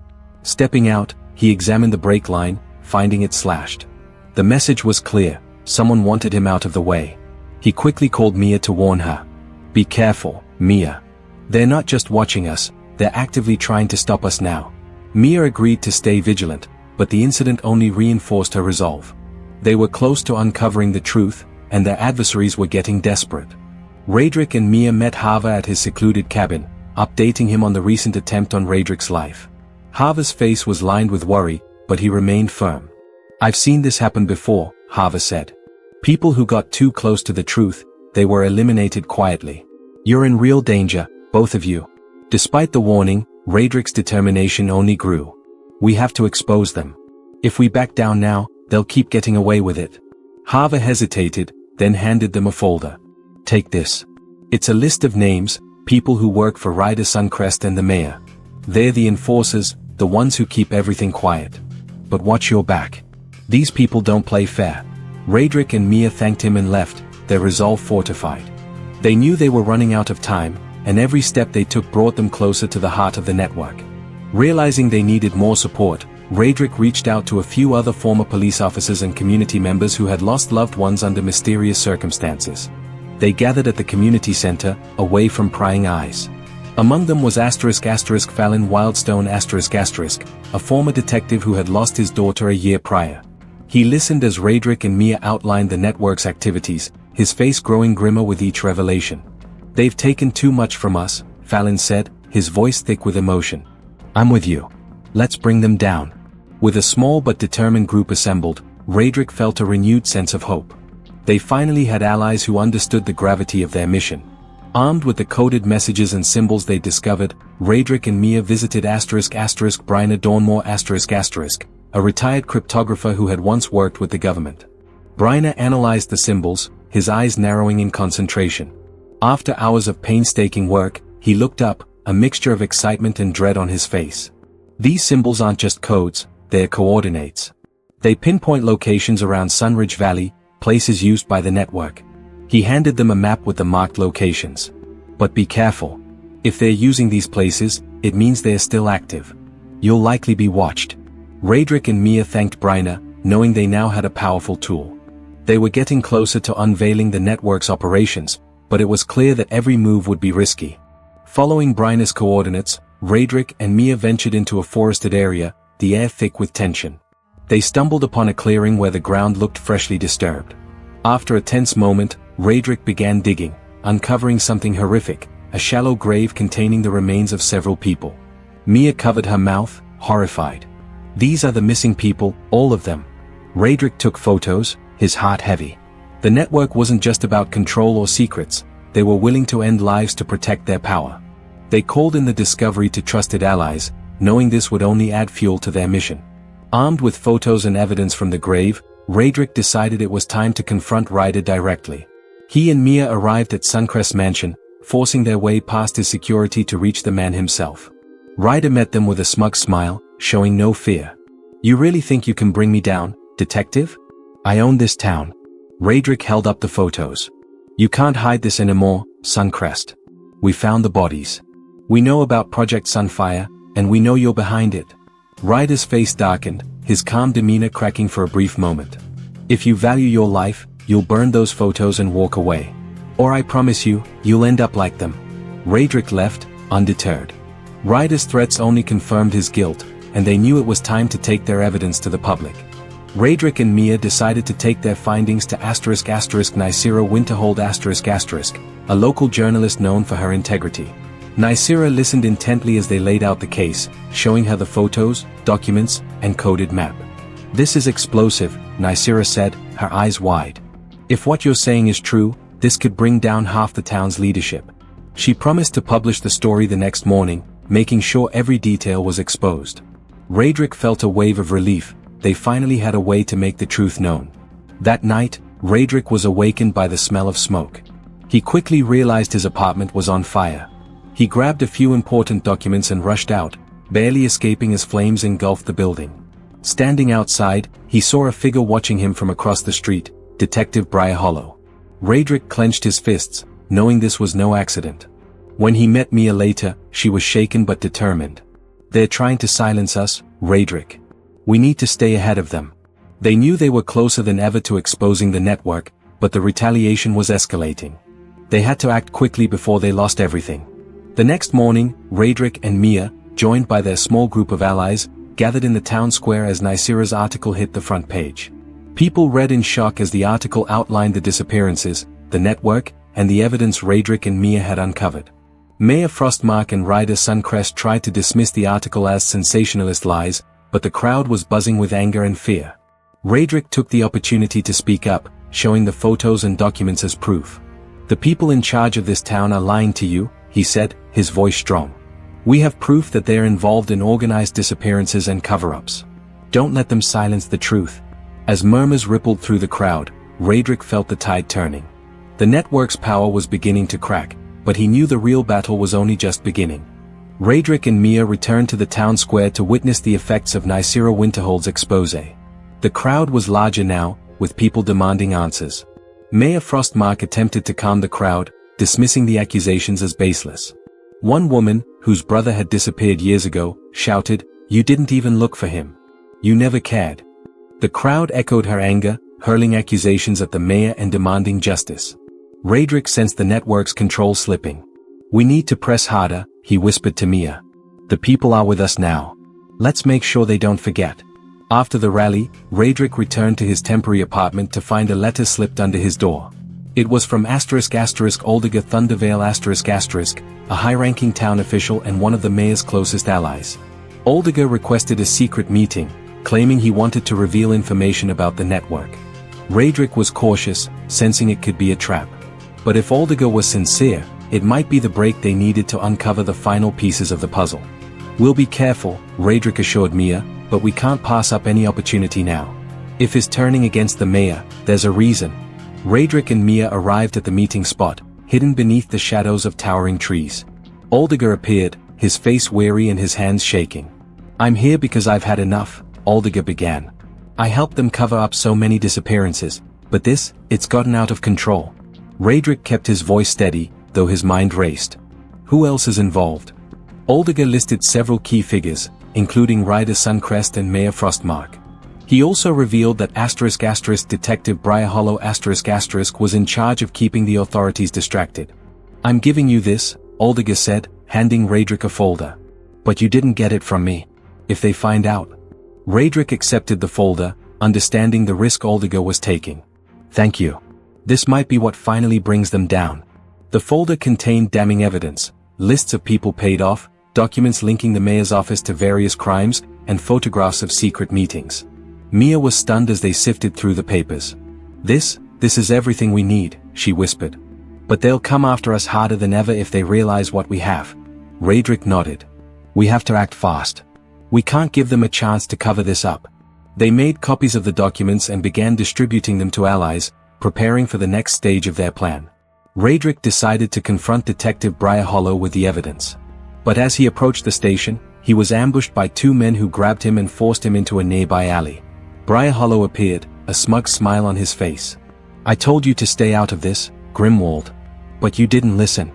Stepping out, he examined the brake line, finding it slashed. The message was clear: someone wanted him out of the way. He quickly called Mia to warn her. "Be careful, Mia. They're not just watching us, they're actively trying to stop us now." Mia agreed to stay vigilant, but the incident only reinforced her resolve. They were close to uncovering the truth, and their adversaries were getting desperate. Raedric and Mia met Hava at his secluded cabin, updating him on the recent attempt on Raedric's life. Hava's face was lined with worry, but he remained firm. "I've seen this happen before," Hava said. "People who got too close to the truth, they were eliminated quietly. You're in real danger, both of you." Despite the warning, Raedric's determination only grew. "We have to expose them. If we back down now, they'll keep getting away with it." Hava hesitated, then handed them a folder. "Take this. It's a list of names, people who work for Ryder Suncrest and the mayor. They're the enforcers, the ones who keep everything quiet. But watch your back. These people don't play fair." Raedric and Mia thanked him and left, their resolve fortified. They knew they were running out of time, and every step they took brought them closer to the heart of the network. Realizing they needed more support, Raedric reached out to a few other former police officers and community members who had lost loved ones under mysterious circumstances. They gathered at the community center, away from prying eyes. Among them was Fallon Wildstone a former detective who had lost his daughter a year prior. He listened as Raedric and Mia outlined the network's activities, his face growing grimmer with each revelation. "They've taken too much from us," Fallon said, his voice thick with emotion. "I'm with you. Let's bring them down." With a small but determined group assembled, Raedric felt a renewed sense of hope. They finally had allies who understood the gravity of their mission. Armed with the coded messages and symbols they discovered, Raedric and Mia visited Bryna Dawnmore a retired cryptographer who had once worked with the government. Bryna analyzed the symbols, his eyes narrowing in concentration. After hours of painstaking work, he looked up, a mixture of excitement and dread on his face. "These symbols aren't just codes, they're coordinates. They pinpoint locations around Sunridge Valley, places used by the network." He handed them a map with the marked locations. "But be careful. If they're using these places, it means they're still active. You'll likely be watched." Raedric and Mia thanked Bryna, knowing they now had a powerful tool. They were getting closer to unveiling the network's operations, but it was clear that every move would be risky. Following Bryna's coordinates, Raedric and Mia ventured into a forested area, the air thick with tension. They stumbled upon a clearing where the ground looked freshly disturbed. After a tense moment, Raedric began digging, uncovering something horrific, a shallow grave containing the remains of several people. Mia covered her mouth, horrified. These are the missing people, all of them. Raedric took photos, his heart heavy. The network wasn't just about control or secrets, they were willing to end lives to protect their power. They called in the Discovery to trusted allies, knowing this would only add fuel to their mission. Armed with photos and evidence from the grave, Raedric decided it was time to confront Ryder directly. He and Mia arrived at Suncrest's mansion, forcing their way past his security to reach the man himself. Ryder met them with a smug smile, showing no fear. "You really think you can bring me down, detective? I own this town." Raedric held up the photos. "You can't hide this anymore, Suncrest. We found the bodies. We know about Project Sunfire, and we know you're behind it." Ryder's face darkened, his calm demeanor cracking for a brief moment. "If you value your life, you'll burn those photos and walk away. Or I promise you, you'll end up like them." Raedric left, undeterred. Ryder's threats only confirmed his guilt, and they knew it was time to take their evidence to the public. Raedric and Mia decided to take their findings to **Nicira Winterhold**, a local journalist known for her integrity. Nicira listened intently as they laid out the case, showing her the photos, documents, and coded map. "This is explosive," Nicira said, her eyes wide. "If what you're saying is true, this could bring down half the town's leadership." She promised to publish the story the next morning, making sure every detail was exposed. Raedric felt a wave of relief, they finally had a way to make the truth known. That night, Raedric was awakened by the smell of smoke. He quickly realized his apartment was on fire. He grabbed a few important documents and rushed out, barely escaping as flames engulfed the building. Standing outside, he saw a figure watching him from across the street, Detective Briar Hollow. Raedric clenched his fists, knowing this was no accident. When he met Mia later, she was shaken but determined. "They're trying to silence us, Raedric. We need to stay ahead of them." They knew they were closer than ever to exposing the network, but the retaliation was escalating. They had to act quickly before they lost everything. The next morning, Raedric and Mia, joined by their small group of allies, gathered in the town square as Nicira's article hit the front page. People read in shock as the article outlined the disappearances, the network, and the evidence Raedric and Mia had uncovered. Mayor Frostmark and Ryder Suncrest tried to dismiss the article as sensationalist lies, but the crowd was buzzing with anger and fear. Raedric took the opportunity to speak up, showing the photos and documents as proof. "The people in charge of this town are lying to you," he said, his voice strong. "We have proof that they are involved in organized disappearances and cover-ups. Don't let them silence the truth." As murmurs rippled through the crowd, Raedric felt the tide turning. The network's power was beginning to crack, but he knew the real battle was only just beginning. Raedric and Mia returned to the town square to witness the effects of Nicira Winterhold's expose. The crowd was larger now, with people demanding answers. Mayor Frostmark attempted to calm the crowd, dismissing the accusations as baseless. One woman, whose brother had disappeared years ago, shouted, "You didn't even look for him. You never cared." The crowd echoed her anger, hurling accusations at the mayor and demanding justice. Raedric sensed the network's control slipping. "We need to press harder," he whispered to Mia. "The people are with us now. Let's make sure they don't forget." After the rally, Raedric returned to his temporary apartment to find a letter slipped under his door. It was from **Oldiger Thundervale**, a high-ranking town official and one of the mayor's closest allies. Oldiger requested a secret meeting, claiming he wanted to reveal information about the network. Raedric was cautious, sensing it could be a trap. But if Oldiger was sincere, it might be the break they needed to uncover the final pieces of the puzzle. "We'll be careful," Raedric assured Mia, "but we can't pass up any opportunity now. If he's turning against the mayor, there's a reason." Raedric and Mia arrived at the meeting spot, hidden beneath the shadows of towering trees. Oldiger appeared, his face weary and his hands shaking. "I'm here because I've had enough," Oldiger began. "I helped them cover up so many disappearances, but it's gotten out of control." Raedric kept his voice steady, though his mind raced. "Who else is involved?" Oldiger listed several key figures, including Ryder Suncrest and Mayor Frostmark. He also revealed that Detective Briar Hollow was in charge of keeping the authorities distracted. "I'm giving you this," Oldiger said, handing Radric a folder. "But you didn't get it from me. If they find out." Radric accepted the folder, understanding the risk Oldiger was taking. "Thank you. This might be what finally brings them down." The folder contained damning evidence, lists of people paid off, documents linking the mayor's office to various crimes, and photographs of secret meetings. Mia was stunned as they sifted through the papers. This is everything we need," she whispered. "But they'll come after us harder than ever if they realize what we have." Radric nodded. "We have to act fast. We can't give them a chance to cover this up." They made copies of the documents and began distributing them to allies, preparing for the next stage of their plan. Radric decided to confront Detective Briar Hollow with the evidence. But as he approached the station, he was ambushed by two men who grabbed him and forced him into a nearby alley. Briar Hollow appeared, a smug smile on his face. "I told you to stay out of this, Grimwald. But you didn't listen."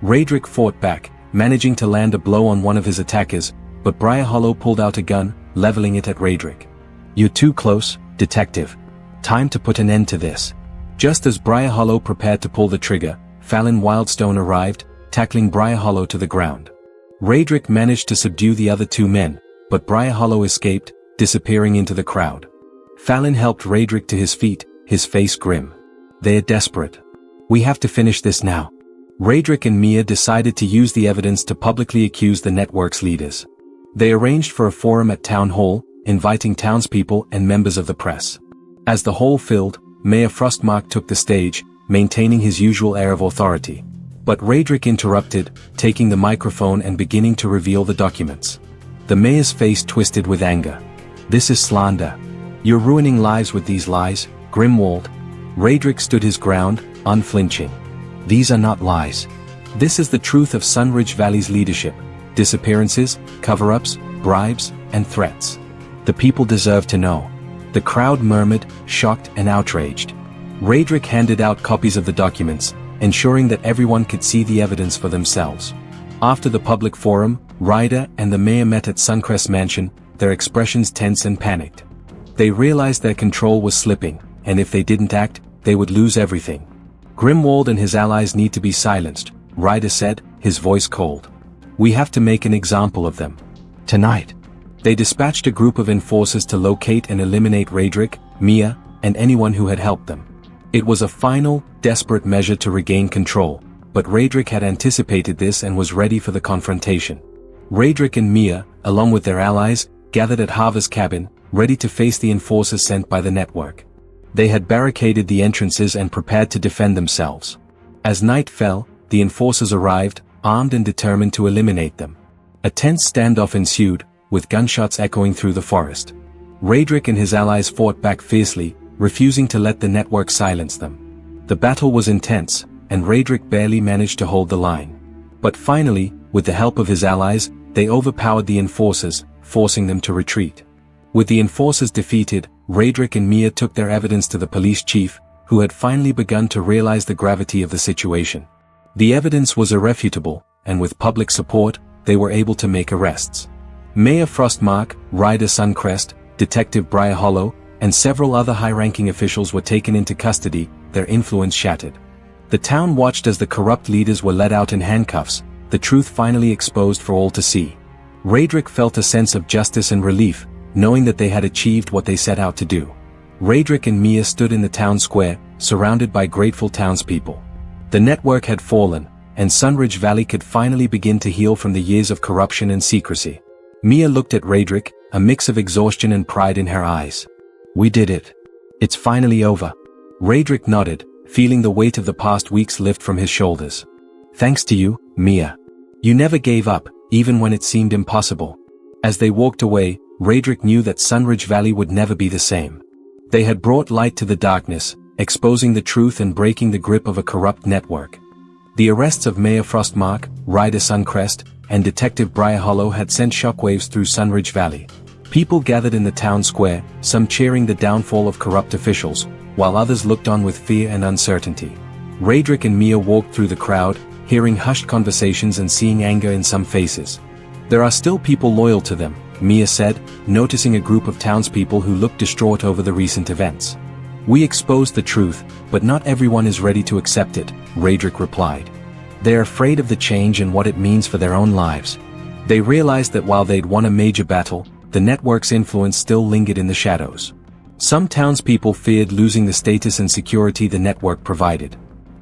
Radric fought back, managing to land a blow on one of his attackers, but Briar Hollow pulled out a gun, leveling it at Radric. "You're too close, Detective. Time to put an end to this." Just as Briar Hollow prepared to pull the trigger, Fallon Wildstone arrived, tackling Briar Hollow to the ground. Radric managed to subdue the other two men, but Briar Hollow escaped, disappearing into the crowd. Fallon helped Radric to his feet, his face grim. "They're desperate. We have to finish this now." Radric and Mia decided to use the evidence to publicly accuse the network's leaders. They arranged for a forum at Town Hall, inviting townspeople and members of the press. As the hall filled, Mayor Frostmark took the stage, maintaining his usual air of authority. But Radric interrupted, taking the microphone and beginning to reveal the documents. The mayor's face twisted with anger. "This is slander. You're ruining lives with these lies, Grimwald." Radric stood his ground, unflinching. "These are not lies. This is the truth of Sunridge Valley's leadership. Disappearances, cover-ups, bribes, and threats. The people deserve to know." The crowd murmured, shocked and outraged. Radric handed out copies of the documents, ensuring that everyone could see the evidence for themselves. After the public forum, Ryder and the mayor met at Suncrest Mansion, their expressions tense and panicked. They realized their control was slipping, and if they didn't act, they would lose everything. "Grimwald and his allies need to be silenced," Ryder said, his voice cold. "We have to make an example of them. Tonight." They dispatched a group of enforcers to locate and eliminate Radric, Mia, and anyone who had helped them. It was a final, desperate measure to regain control, but Radric had anticipated this and was ready for the confrontation. Radric and Mia, along with their allies, gathered at Harva's cabin, ready to face the enforcers sent by the network. They had barricaded the entrances and prepared to defend themselves. As night fell, the enforcers arrived, armed and determined to eliminate them. A tense standoff ensued, with gunshots echoing through the forest. Radric and his allies fought back fiercely, refusing to let the network silence them. The battle was intense, and Radric barely managed to hold the line. But finally, with the help of his allies, they overpowered the enforcers, forcing them to retreat. With the enforcers defeated, Radric and Mia took their evidence to the police chief, who had finally begun to realize the gravity of the situation. The evidence was irrefutable, and with public support, they were able to make arrests. Mayor Frostmark, Ryder Suncrest, Detective Briar Hollow, and several other high-ranking officials were taken into custody, their influence shattered. The town watched as the corrupt leaders were led out in handcuffs, the truth finally exposed for all to see. Radric felt a sense of justice and relief, knowing that they had achieved what they set out to do. Radric and Mia stood in the town square, surrounded by grateful townspeople. The network had fallen, and Sunridge Valley could finally begin to heal from the years of corruption and secrecy. Mia looked at Radric, a mix of exhaustion and pride in her eyes. "We did it. It's finally over." Radric nodded, feeling the weight of the past weeks lift from his shoulders. "Thanks to you, Mia. You never gave up, even when it seemed impossible." As they walked away, Radric knew that Sunridge Valley would never be the same. They had brought light to the darkness, exposing the truth and breaking the grip of a corrupt network. The arrests of Mayor Frostmark, Ryder Suncrest, and Detective Briar Hollow had sent shockwaves through Sunridge Valley. People gathered in the town square, some cheering the downfall of corrupt officials, while others looked on with fear and uncertainty. Radric and Mia walked through the crowd, hearing hushed conversations and seeing anger in some faces. There are still people loyal to them, Mia said, noticing a group of townspeople who looked distraught over the recent events. We exposed the truth, but not everyone is ready to accept it, Radric replied. They're afraid of the change and what it means for their own lives. They realized that while they'd won a major battle, the network's influence still lingered in the shadows. Some townspeople feared losing the status and security the network provided.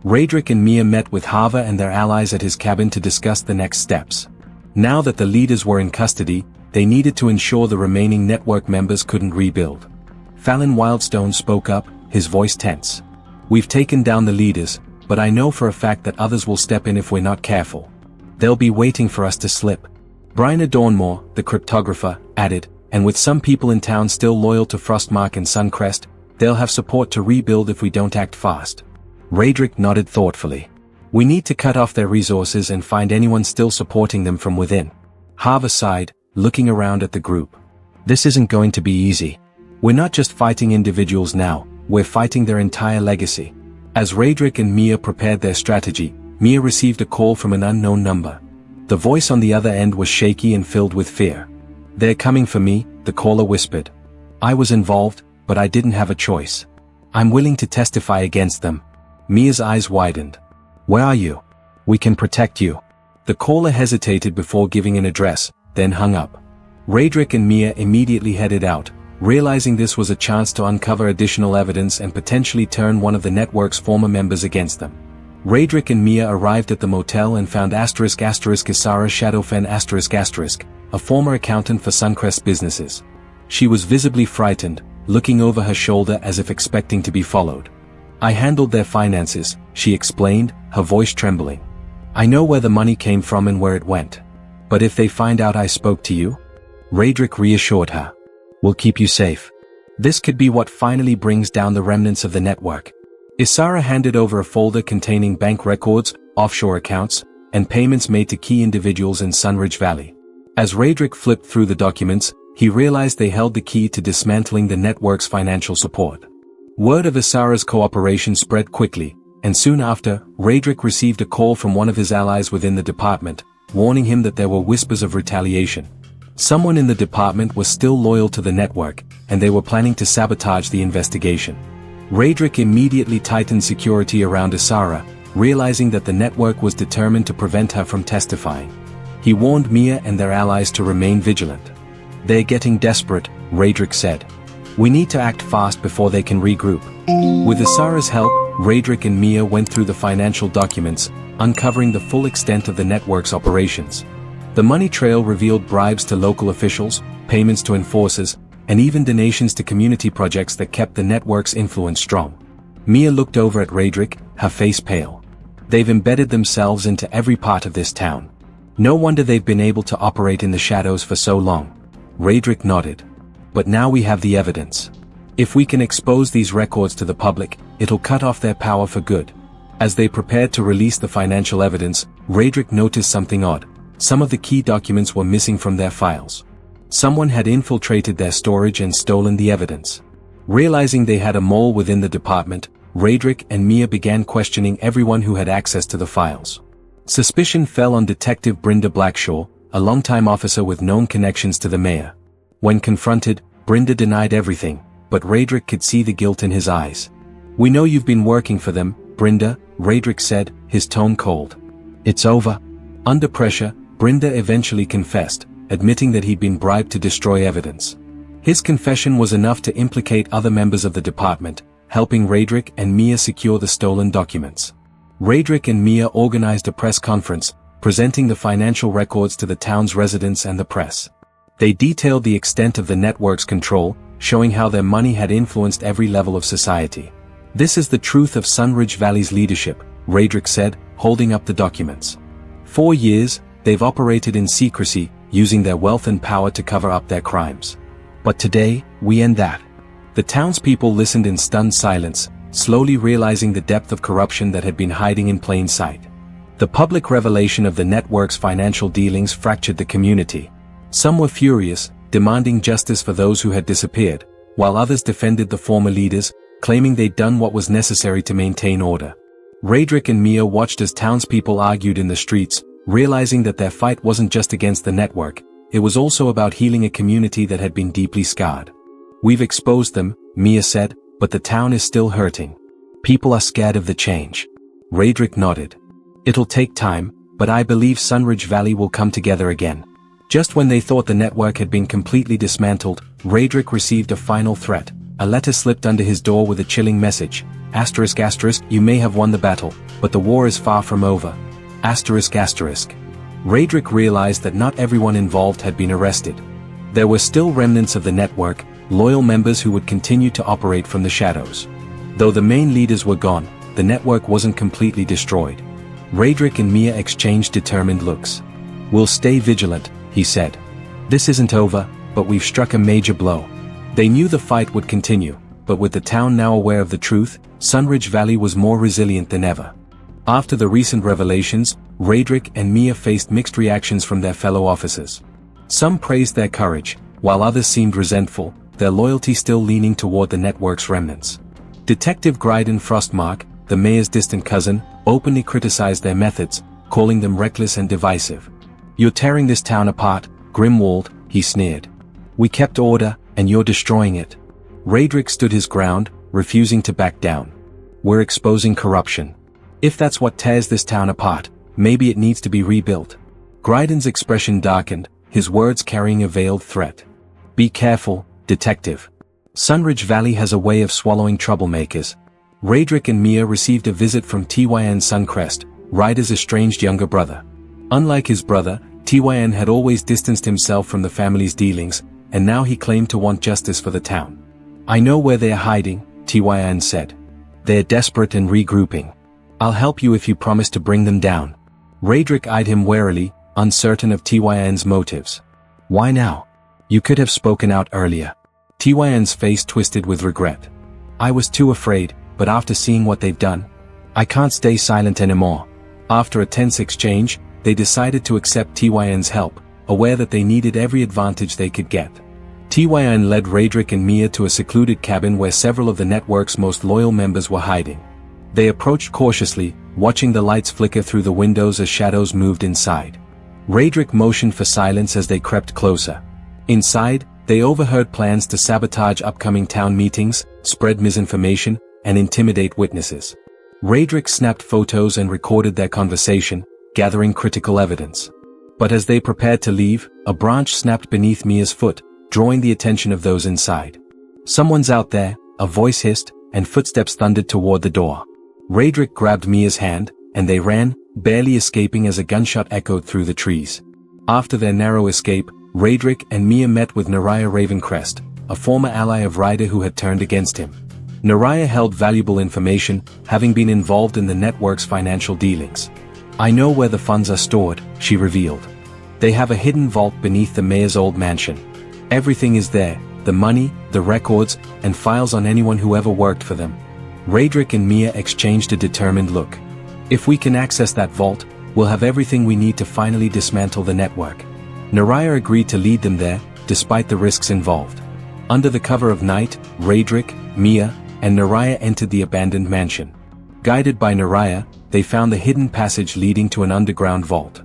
Radric and Mia met with Hava and their allies at his cabin to discuss the next steps. Now that the leaders were in custody, they needed to ensure the remaining network members couldn't rebuild. Fallon Wildstone spoke up, his voice tense. We've taken down the leaders, but I know for a fact that others will step in if we're not careful. They'll be waiting for us to slip. Bryna Dawnmore, the cryptographer, added, and with some people in town still loyal to Frostmark and Suncrest, they'll have support to rebuild if we don't act fast. Radric nodded thoughtfully. We need to cut off their resources and find anyone still supporting them from within. Hava sighed, looking around at the group. This isn't going to be easy. We're not just fighting individuals now, we're fighting their entire legacy. As Radric and Mia prepared their strategy, Mia received a call from an unknown number. The voice on the other end was shaky and filled with fear. They're coming for me, the caller whispered. I was involved, but I didn't have a choice. I'm willing to testify against them. Mia's eyes widened. Where are you? We can protect you. The caller hesitated before giving an address, then hung up. Radric and Mia immediately headed out, realizing this was a chance to uncover additional evidence and potentially turn one of the network's former members against them. Radric and Mia arrived at the motel and found **** Isara Shadowfen ***, a former accountant for Suncrest businesses. She was visibly frightened, looking over her shoulder as if expecting to be followed. I handled their finances, she explained, her voice trembling. I know where the money came from and where it went. But if they find out I spoke to you? Radric reassured her. We'll keep you safe. This could be what finally brings down the remnants of the network. Isara handed over a folder containing bank records, offshore accounts, and payments made to key individuals in Sunridge Valley. As Radric flipped through the documents, he realized they held the key to dismantling the network's financial support. Word of Isara's cooperation spread quickly, and soon after, Radric received a call from one of his allies within the department, warning him that there were whispers of retaliation. Someone in the department was still loyal to the network, and they were planning to sabotage the investigation. Radric immediately tightened security around Isara, realizing that the network was determined to prevent her from testifying. He warned Mia and their allies to remain vigilant. They're getting desperate, Radric said. We need to act fast before they can regroup. With Isara's help, Radric and Mia went through the financial documents, uncovering the full extent of the network's operations. The money trail revealed bribes to local officials, payments to enforcers, and even donations to community projects that kept the network's influence strong. Mia looked over at Radric, her face pale. They've embedded themselves into every part of this town. No wonder they've been able to operate in the shadows for so long. Radric nodded. But now we have the evidence. If we can expose these records to the public, it'll cut off their power for good. As they prepared to release the financial evidence, Radric noticed something odd. Some of the key documents were missing from their files. Someone had infiltrated their storage and stolen the evidence. Realizing they had a mole within the department, Radric and Mia began questioning everyone who had access to the files. Suspicion fell on Detective Brynda Blackshaw, a longtime officer with known connections to the mayor. When confronted, Brynda denied everything, but Radric could see the guilt in his eyes. We know you've been working for them, Brynda, Radric said, his tone cold. It's over. Under pressure, Brynda eventually confessed, admitting that he'd been bribed to destroy evidence. His confession was enough to implicate other members of the department, helping Radric and Mia secure the stolen documents. Radric and Mia organized a press conference, presenting the financial records to the town's residents and the press. They detailed the extent of the network's control, showing how their money had influenced every level of society. This is the truth of Sunridge Valley's leadership, Radric said, holding up the documents. 4 years, they've operated in secrecy, using their wealth and power to cover up their crimes. But today, we end that. The townspeople listened in stunned silence, slowly realizing the depth of corruption that had been hiding in plain sight. The public revelation of the network's financial dealings fractured the community. Some were furious, demanding justice for those who had disappeared, while others defended the former leaders, claiming they'd done what was necessary to maintain order. Radric and Mia watched as townspeople argued in the streets, realizing that their fight wasn't just against the network, it was also about healing a community that had been deeply scarred. "We've exposed them," Mia said, "but the town is still hurting. People are scared of the change." Raedric nodded. "It'll take time, but I believe Sunridge Valley will come together again." Just when they thought the network had been completely dismantled, Raedric received a final threat. A letter slipped under his door with a chilling message. ***, you may have won the battle, but the war is far from over. ***. Raedric realized that not everyone involved had been arrested. There were still remnants of the network, loyal members who would continue to operate from the shadows. Though the main leaders were gone, the network wasn't completely destroyed. Raedric and Mia exchanged determined looks. "We'll stay vigilant," he said. "This isn't over, but we've struck a major blow." They knew the fight would continue, but with the town now aware of the truth, Sunridge Valley was more resilient than ever. After the recent revelations, Raedric and Mia faced mixed reactions from their fellow officers. Some praised their courage, while others seemed resentful, their loyalty still leaning toward the network's remnants. Detective Gryden Frostmark, the mayor's distant cousin, openly criticized their methods, calling them reckless and divisive. "You're tearing this town apart, Grimwald," he sneered. "We kept order, and you're destroying it." Raedric stood his ground, refusing to back down. "We're exposing corruption. If that's what tears this town apart, maybe it needs to be rebuilt." Gryden's expression darkened, his words carrying a veiled threat. "Be careful, detective. Sunridge Valley has a way of swallowing troublemakers." Raedric and Mia received a visit from Tyn Suncrest, Ryder's estranged younger brother. Unlike his brother, Tyn had always distanced himself from the family's dealings, and now he claimed to want justice for the town. "I know where they are hiding," Tyn said. "They're desperate and regrouping. I'll help you if you promise to bring them down." Raedric eyed him warily, uncertain of Tyn's motives. "Why now? You could have spoken out earlier." Tyn's face twisted with regret. "I was too afraid, but after seeing what they've done, I can't stay silent anymore." After a tense exchange, they decided to accept Tyn's help, aware that they needed every advantage they could get. Tyn led Raedric and Mia to a secluded cabin where several of the network's most loyal members were hiding. They approached cautiously, watching the lights flicker through the windows as shadows moved inside. Raedric motioned for silence as they crept closer. Inside, they overheard plans to sabotage upcoming town meetings, spread misinformation, and intimidate witnesses. Raedric snapped photos and recorded their conversation, gathering critical evidence. But as they prepared to leave, a branch snapped beneath Mia's foot, drawing the attention of those inside. "Someone's out there," a voice hissed, and footsteps thundered toward the door. Raedric grabbed Mia's hand, and they ran, barely escaping as a gunshot echoed through the trees. After their narrow escape, Raedric and Mia met with Naraya Ravencrest, a former ally of Ryder who had turned against him. Naraya held valuable information, having been involved in the network's financial dealings. "I know where the funds are stored," she revealed. "They have a hidden vault beneath the mayor's old mansion. Everything is there, the money, the records, and files on anyone who ever worked for them." Raedric and Mia exchanged a determined look. "If we can access that vault, we'll have everything we need to finally dismantle the network." Naraya agreed to lead them there, despite the risks involved. Under the cover of night, Raedric, Mia, and Naraya entered the abandoned mansion. Guided by Naraya, they found the hidden passage leading to an underground vault.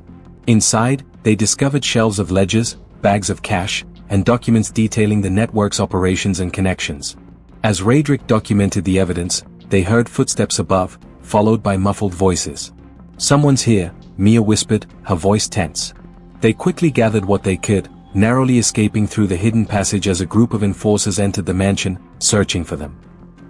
Inside, they discovered shelves of ledgers, bags of cash, and documents detailing the network's operations and connections. As Raedric documented the evidence, they heard footsteps above, followed by muffled voices. "Someone's here," Mia whispered, her voice tense. They quickly gathered what they could, narrowly escaping through the hidden passage as a group of enforcers entered the mansion, searching for them.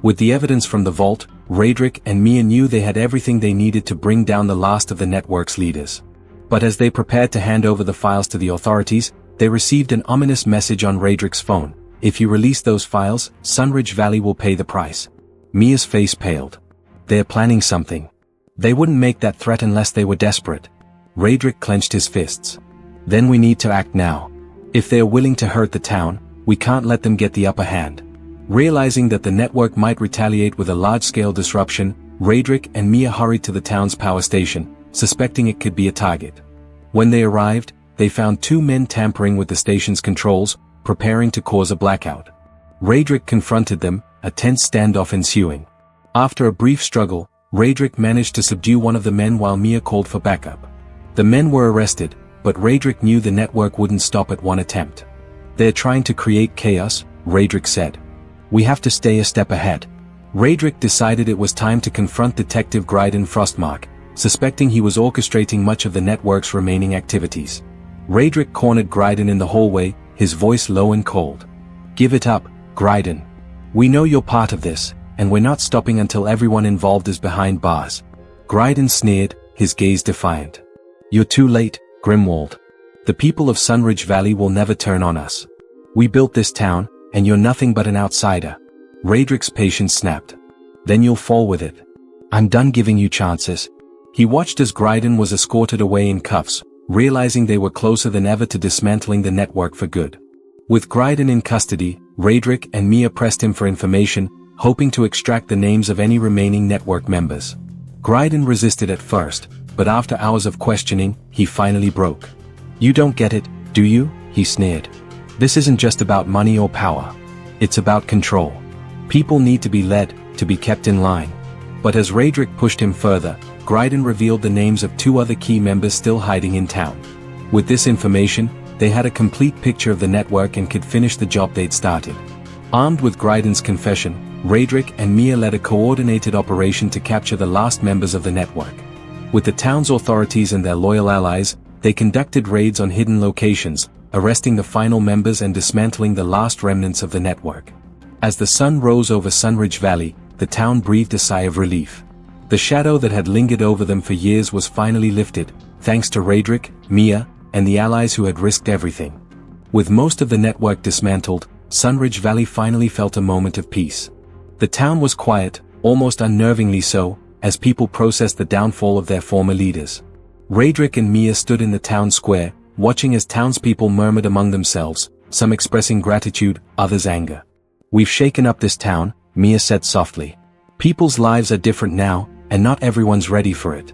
With the evidence from the vault, Raedric and Mia knew they had everything they needed to bring down the last of the network's leaders. But as they prepared to hand over the files to the authorities, they received an ominous message on Raedric's phone. "If you release those files, Sunridge Valley will pay the price." Mia's face paled. "They're planning something. They wouldn't make that threat unless they were desperate." Raedric clenched his fists. "Then we need to act now. If they're willing to hurt the town, we can't let them get the upper hand." Realizing that the network might retaliate with a large-scale disruption, Raedric and Mia hurried to the town's power station, suspecting it could be a target. When they arrived, they found two men tampering with the station's controls, preparing to cause a blackout. Raedric confronted them, a tense standoff ensuing. After a brief struggle, Raedric managed to subdue one of the men while Mia called for backup. The men were arrested, but Raedric knew the network wouldn't stop at one attempt. "They're trying to create chaos," Raedric said. "We have to stay a step ahead." Raedric decided it was time to confront Detective Gryden Frostmark, suspecting he was orchestrating much of the network's remaining activities. Raedric cornered Gryden in the hallway, his voice low and cold. "Give it up, Gryden. We know you're part of this, and we're not stopping until everyone involved is behind bars." Gryden sneered, his gaze defiant. "You're too late, Grimwald. The people of Sunridge Valley will never turn on us. We built this town, and you're nothing but an outsider." Raedric's patience snapped. "Then you'll fall with it. I'm done giving you chances." He watched as Gryden was escorted away in cuffs, realizing they were closer than ever to dismantling the network for good. With Gryden in custody, Raedric and Mia pressed him for information, hoping to extract the names of any remaining network members. Gryden resisted at first, but after hours of questioning, he finally broke. "You don't get it, do you?" he sneered. "This isn't just about money or power. It's about control. People need to be led, to be kept in line." But as Raedric pushed him further, Gryden revealed the names of 2 other key members still hiding in town. With this information, they had a complete picture of the network and could finish the job they'd started. Armed with Gryden's confession, Raedric and Mia led a coordinated operation to capture the last members of the network. With the town's authorities and their loyal allies, they conducted raids on hidden locations, arresting the final members and dismantling the last remnants of the network. As the sun rose over Sunridge Valley, the town breathed a sigh of relief. The shadow that had lingered over them for years was finally lifted, thanks to Raedric, Mia, and the allies who had risked everything. With most of the network dismantled, Sunridge Valley finally felt a moment of peace. The town was quiet, almost unnervingly so, as people processed the downfall of their former leaders. Raedric and Mia stood in the town square, watching as townspeople murmured among themselves, some expressing gratitude, others anger. "We've shaken up this town," Mia said softly. "People's lives are different now, and not everyone's ready for it."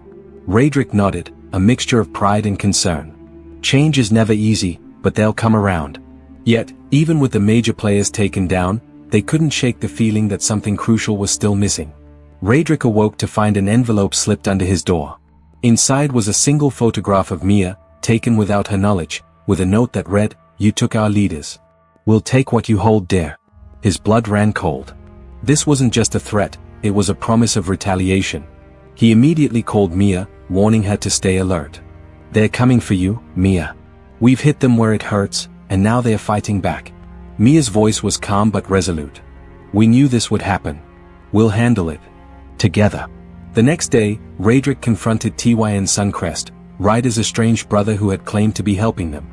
Raedric nodded, a mixture of pride and concern. "Change is never easy, but they'll come around." Yet, even with the major players taken down, they couldn't shake the feeling that something crucial was still missing. Raedric awoke to find an envelope slipped under his door. Inside was a single photograph of Mia, taken without her knowledge, with a note that read, "You took our leaders. We'll take what you hold dear." His blood ran cold. This wasn't just a threat, it was a promise of retaliation. He immediately called Mia, warning her to stay alert. "They're coming for you, Mia. We've hit them where it hurts, and now they're fighting back." Mia's voice was calm but resolute. "We knew this would happen. We'll handle it. Together." The next day, Raedric confronted Tyn Suncrest, Ryder's estranged brother who had claimed to be helping them.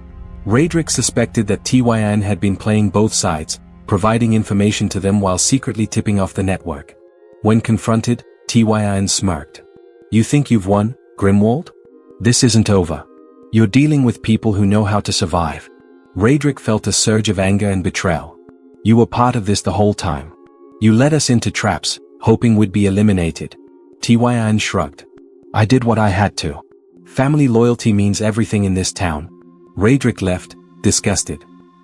Raedric suspected that Tyn had been playing both sides, providing information to them while secretly tipping off the network. When confronted, Tyn smirked. "You think you've won, Grimwald? This isn't over. You're dealing with people who know how to survive." Raedric felt a surge of anger and betrayal. "You were part of this the whole time. You led us into traps, hoping we'd be eliminated." Tyn shrugged. "I did what I had to. Family loyalty means everything in this town." Raedric left, disgusted.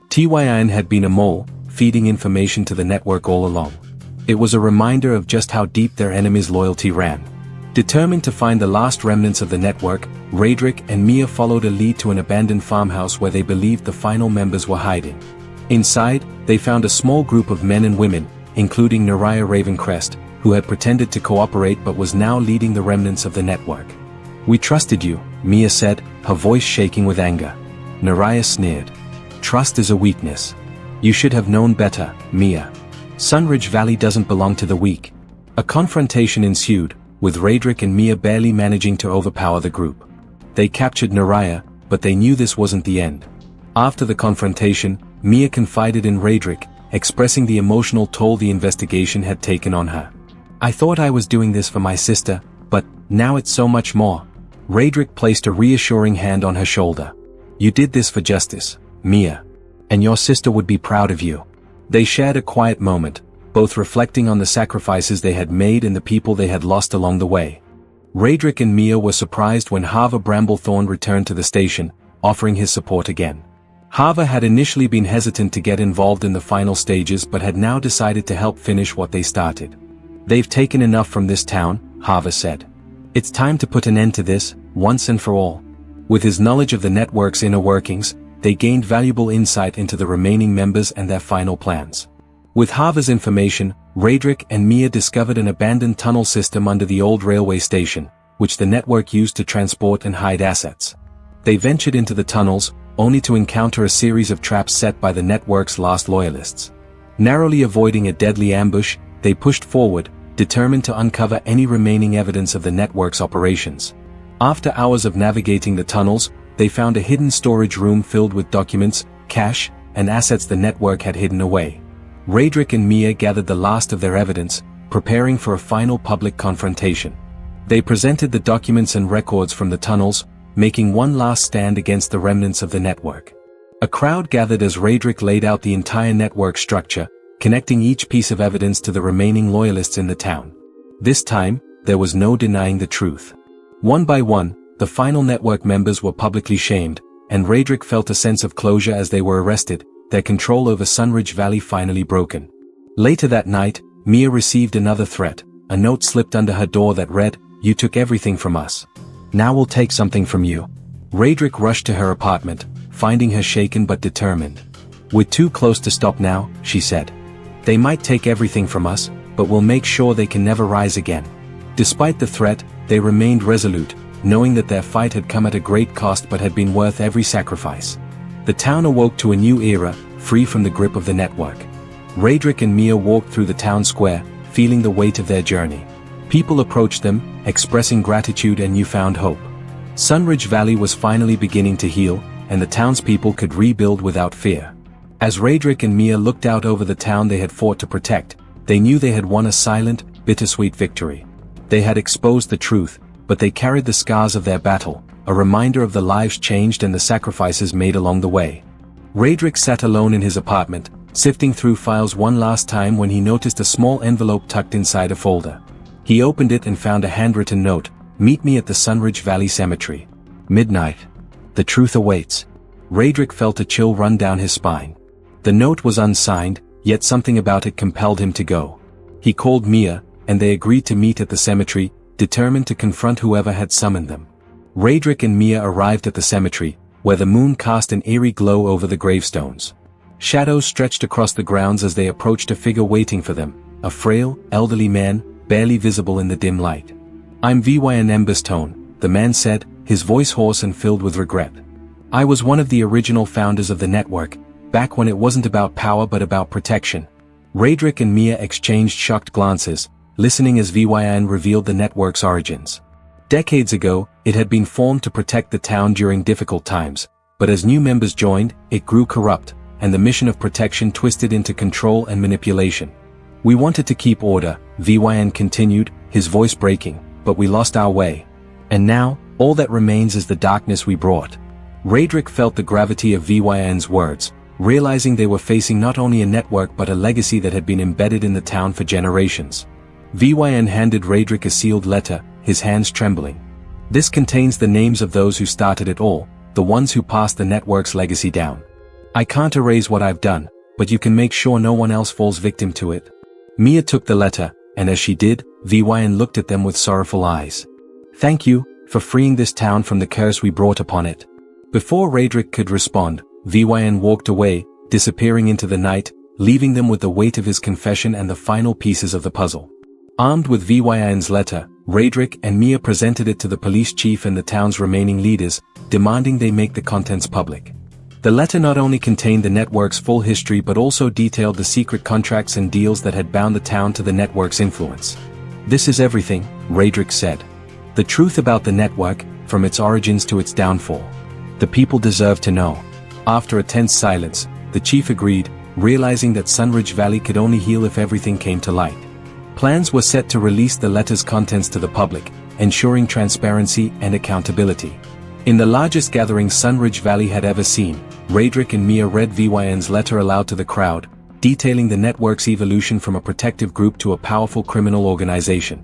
Tyn had been a mole, feeding information to the network all along. It was a reminder of just how deep their enemy's loyalty ran. Determined to find the last remnants of the network, Raedric and Mia followed a lead to an abandoned farmhouse where they believed the final members were hiding. Inside, they found a small group of men and women, including Naraya Ravencrest, who had pretended to cooperate but was now leading the remnants of the network. "We trusted you," Mia said, her voice shaking with anger. Naraya sneered. "Trust is a weakness. You should have known better, Mia. Sunridge Valley doesn't belong to the weak." A confrontation ensued, with Raedric and Mia barely managing to overpower the group. They captured Naraya, but they knew this wasn't the end. After the confrontation, Mia confided in Raedric, expressing the emotional toll the investigation had taken on her. "I thought I was doing this for my sister, but now it's so much more." Raedric placed a reassuring hand on her shoulder. "You did this for justice, Mia. And your sister would be proud of you." They shared a quiet moment, both reflecting on the sacrifices they had made and the people they had lost along the way. Raedric and Mia were surprised when Harva Bramblethorn returned to the station, offering his support again. Harva had initially been hesitant to get involved in the final stages but had now decided to help finish what they started. "They've taken enough from this town," Harva said. "It's time to put an end to this, once and for all." With his knowledge of the network's inner workings, they gained valuable insight into the remaining members and their final plans. With Harvey's information, Raedric and Mia discovered an abandoned tunnel system under the old railway station, which the network used to transport and hide assets. They ventured into the tunnels, only to encounter a series of traps set by the network's last loyalists. Narrowly avoiding a deadly ambush, they pushed forward, determined to uncover any remaining evidence of the network's operations. After hours of navigating the tunnels, they found a hidden storage room filled with documents, cash, and assets the network had hidden away. Raedric and Mia gathered the last of their evidence, preparing for a final public confrontation. They presented the documents and records from the tunnels, making one last stand against the remnants of the network. A crowd gathered as Raedric laid out the entire network structure, connecting each piece of evidence to the remaining loyalists in the town. This time, there was no denying the truth. One by one, the final network members were publicly shamed, and Raedric felt a sense of closure as they were arrested, their control over Sunridge Valley finally broken. Later that night, Mia received another threat. A note slipped under her door that read, "You took everything from us. Now we'll take something from you." Raedric rushed to her apartment, finding her shaken but determined. "We're too close to stop now," she said. "They might take everything from us, but we'll make sure they can never rise again." Despite the threat, they remained resolute, knowing that their fight had come at a great cost but had been worth every sacrifice. The town awoke to a new era, free from the grip of the network. Raedric and Mia walked through the town square, feeling the weight of their journey. People approached them, expressing gratitude and newfound hope. Sunridge Valley was finally beginning to heal, and the townspeople could rebuild without fear. As Raedric and Mia looked out over the town they had fought to protect, they knew they had won a silent, bittersweet victory. They had exposed the truth, but they carried the scars of their battle, a reminder of the lives changed and the sacrifices made along the way. Raedric sat alone in his apartment, sifting through files one last time when he noticed a small envelope tucked inside a folder. He opened it and found a handwritten note, "Meet me at the Sunridge Valley Cemetery. Midnight. The truth awaits." Raedric felt a chill run down his spine. The note was unsigned, yet something about it compelled him to go. He called Mia, and they agreed to meet at the cemetery, determined to confront whoever had summoned them. Raedric and Mia arrived at the cemetery, where the moon cast an eerie glow over the gravestones. Shadows stretched across the grounds as they approached a figure waiting for them, a frail, elderly man, barely visible in the dim light. "I'm Vyn Emberstone," the man said, his voice hoarse and filled with regret. "I was one of the original founders of the network, back when it wasn't about power but about protection." Raedric and Mia exchanged shocked glances, listening as Vyn revealed the network's origins. Decades ago, it had been formed to protect the town during difficult times, but as new members joined, it grew corrupt, and the mission of protection twisted into control and manipulation. "We wanted to keep order," Vyn continued, his voice breaking, "but we lost our way. And now, all that remains is the darkness we brought." Raedric felt the gravity of Vyn's words, realizing they were facing not only a network but a legacy that had been embedded in the town for generations. Vyn handed Raedric a sealed letter, his hands trembling. "This contains the names of those who started it all, the ones who passed the network's legacy down. I can't erase what I've done, but you can make sure no one else falls victim to it." Mia took the letter, and as she did, Vyn looked at them with sorrowful eyes. "Thank you, for freeing this town from the curse we brought upon it." Before Raedric could respond, Vyn walked away, disappearing into the night, leaving them with the weight of his confession and the final pieces of the puzzle. Armed with Vyn's letter, Raedric and Mia presented it to the police chief and the town's remaining leaders, demanding they make the contents public. The letter not only contained the network's full history but also detailed the secret contracts and deals that had bound the town to the network's influence. "This is everything," Raedric said. "The truth about the network, from its origins to its downfall. The people deserve to know." After a tense silence, the chief agreed, realizing that Sunridge Valley could only heal if everything came to light. Plans were set to release the letter's contents to the public, ensuring transparency and accountability. In the largest gathering Sunridge Valley had ever seen, Raedric and Mia read Vyn's letter aloud to the crowd, detailing the network's evolution from a protective group to a powerful criminal organization.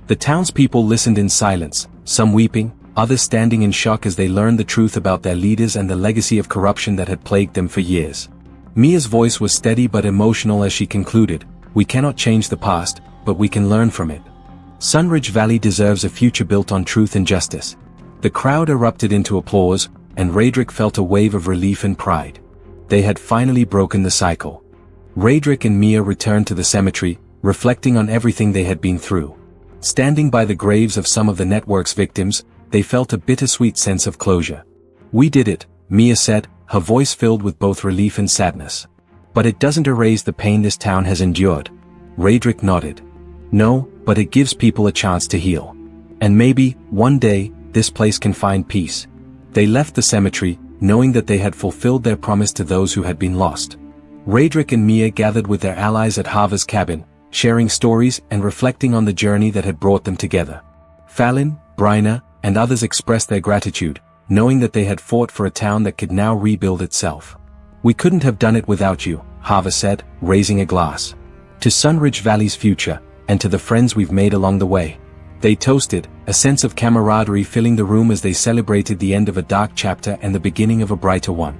The townspeople listened in silence, some weeping, others standing in shock as they learned the truth about their leaders and the legacy of corruption that had plagued them for years. Mia's voice was steady but emotional as she concluded, "We cannot change the past, but we can learn from it. Sunridge Valley deserves a future built on truth and justice." The crowd erupted into applause, and Raedric felt a wave of relief and pride. They had finally broken the cycle. Raedric and Mia returned to the cemetery, reflecting on everything they had been through. Standing by the graves of some of the network's victims, they felt a bittersweet sense of closure. "We did it," Mia said, her voice filled with both relief and sadness. "But it doesn't erase the pain this town has endured." Raedric nodded. "No, but it gives people a chance to heal. And maybe, one day, this place can find peace." They left the cemetery, knowing that they had fulfilled their promise to those who had been lost. Raedric and Mia gathered with their allies at Hava's cabin, sharing stories and reflecting on the journey that had brought them together. Fallon, Bryna, and others expressed their gratitude, knowing that they had fought for a town that could now rebuild itself. "We couldn't have done it without you," Hava said, raising a glass. "To Sunridge Valley's future, and to the friends we've made along the way." They toasted, a sense of camaraderie filling the room as they celebrated the end of a dark chapter and the beginning of a brighter one.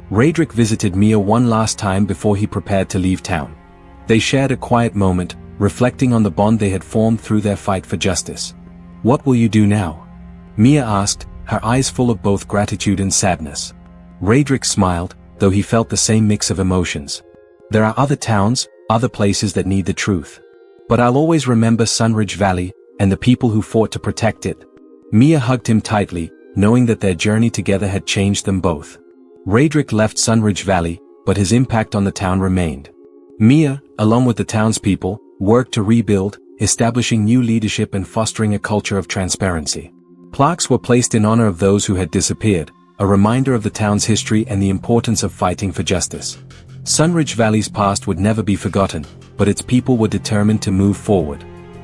Raedric visited Mia one last time before he prepared to leave town. They shared a quiet moment, reflecting on the bond they had formed through their fight for justice. "What will you do now?" Mia asked, her eyes full of both gratitude and sadness. Raedric smiled, though he felt the same mix of emotions. "There are other towns, other places that need the truth. But I'll always remember Sunridge Valley, and the people who fought to protect it." Mia hugged him tightly, knowing that their journey together had changed them both. Raedric left Sunridge Valley, but his impact on the town remained. Mia, along with the townspeople, worked to rebuild, establishing new leadership and fostering a culture of transparency. Plaques were placed in honor of those who had disappeared, a reminder of the town's history and the importance of fighting for justice. Sunridge Valley's past would never be forgotten, but its people were determined to move forward.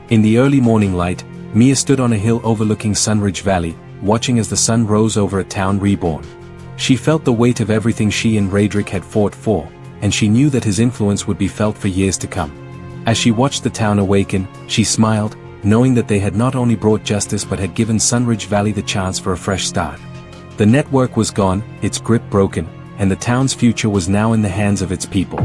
In the early morning light, Mia stood on a hill overlooking Sunridge Valley, watching as the sun rose over a town reborn. She felt the weight of everything she and Raedric had fought for, and she knew that his influence would be felt for years to come. As she watched the town awaken, she smiled, knowing that they had not only brought justice but had given Sunridge Valley the chance for a fresh start. The network was gone, its grip broken, and the town's future was now in the hands of its people.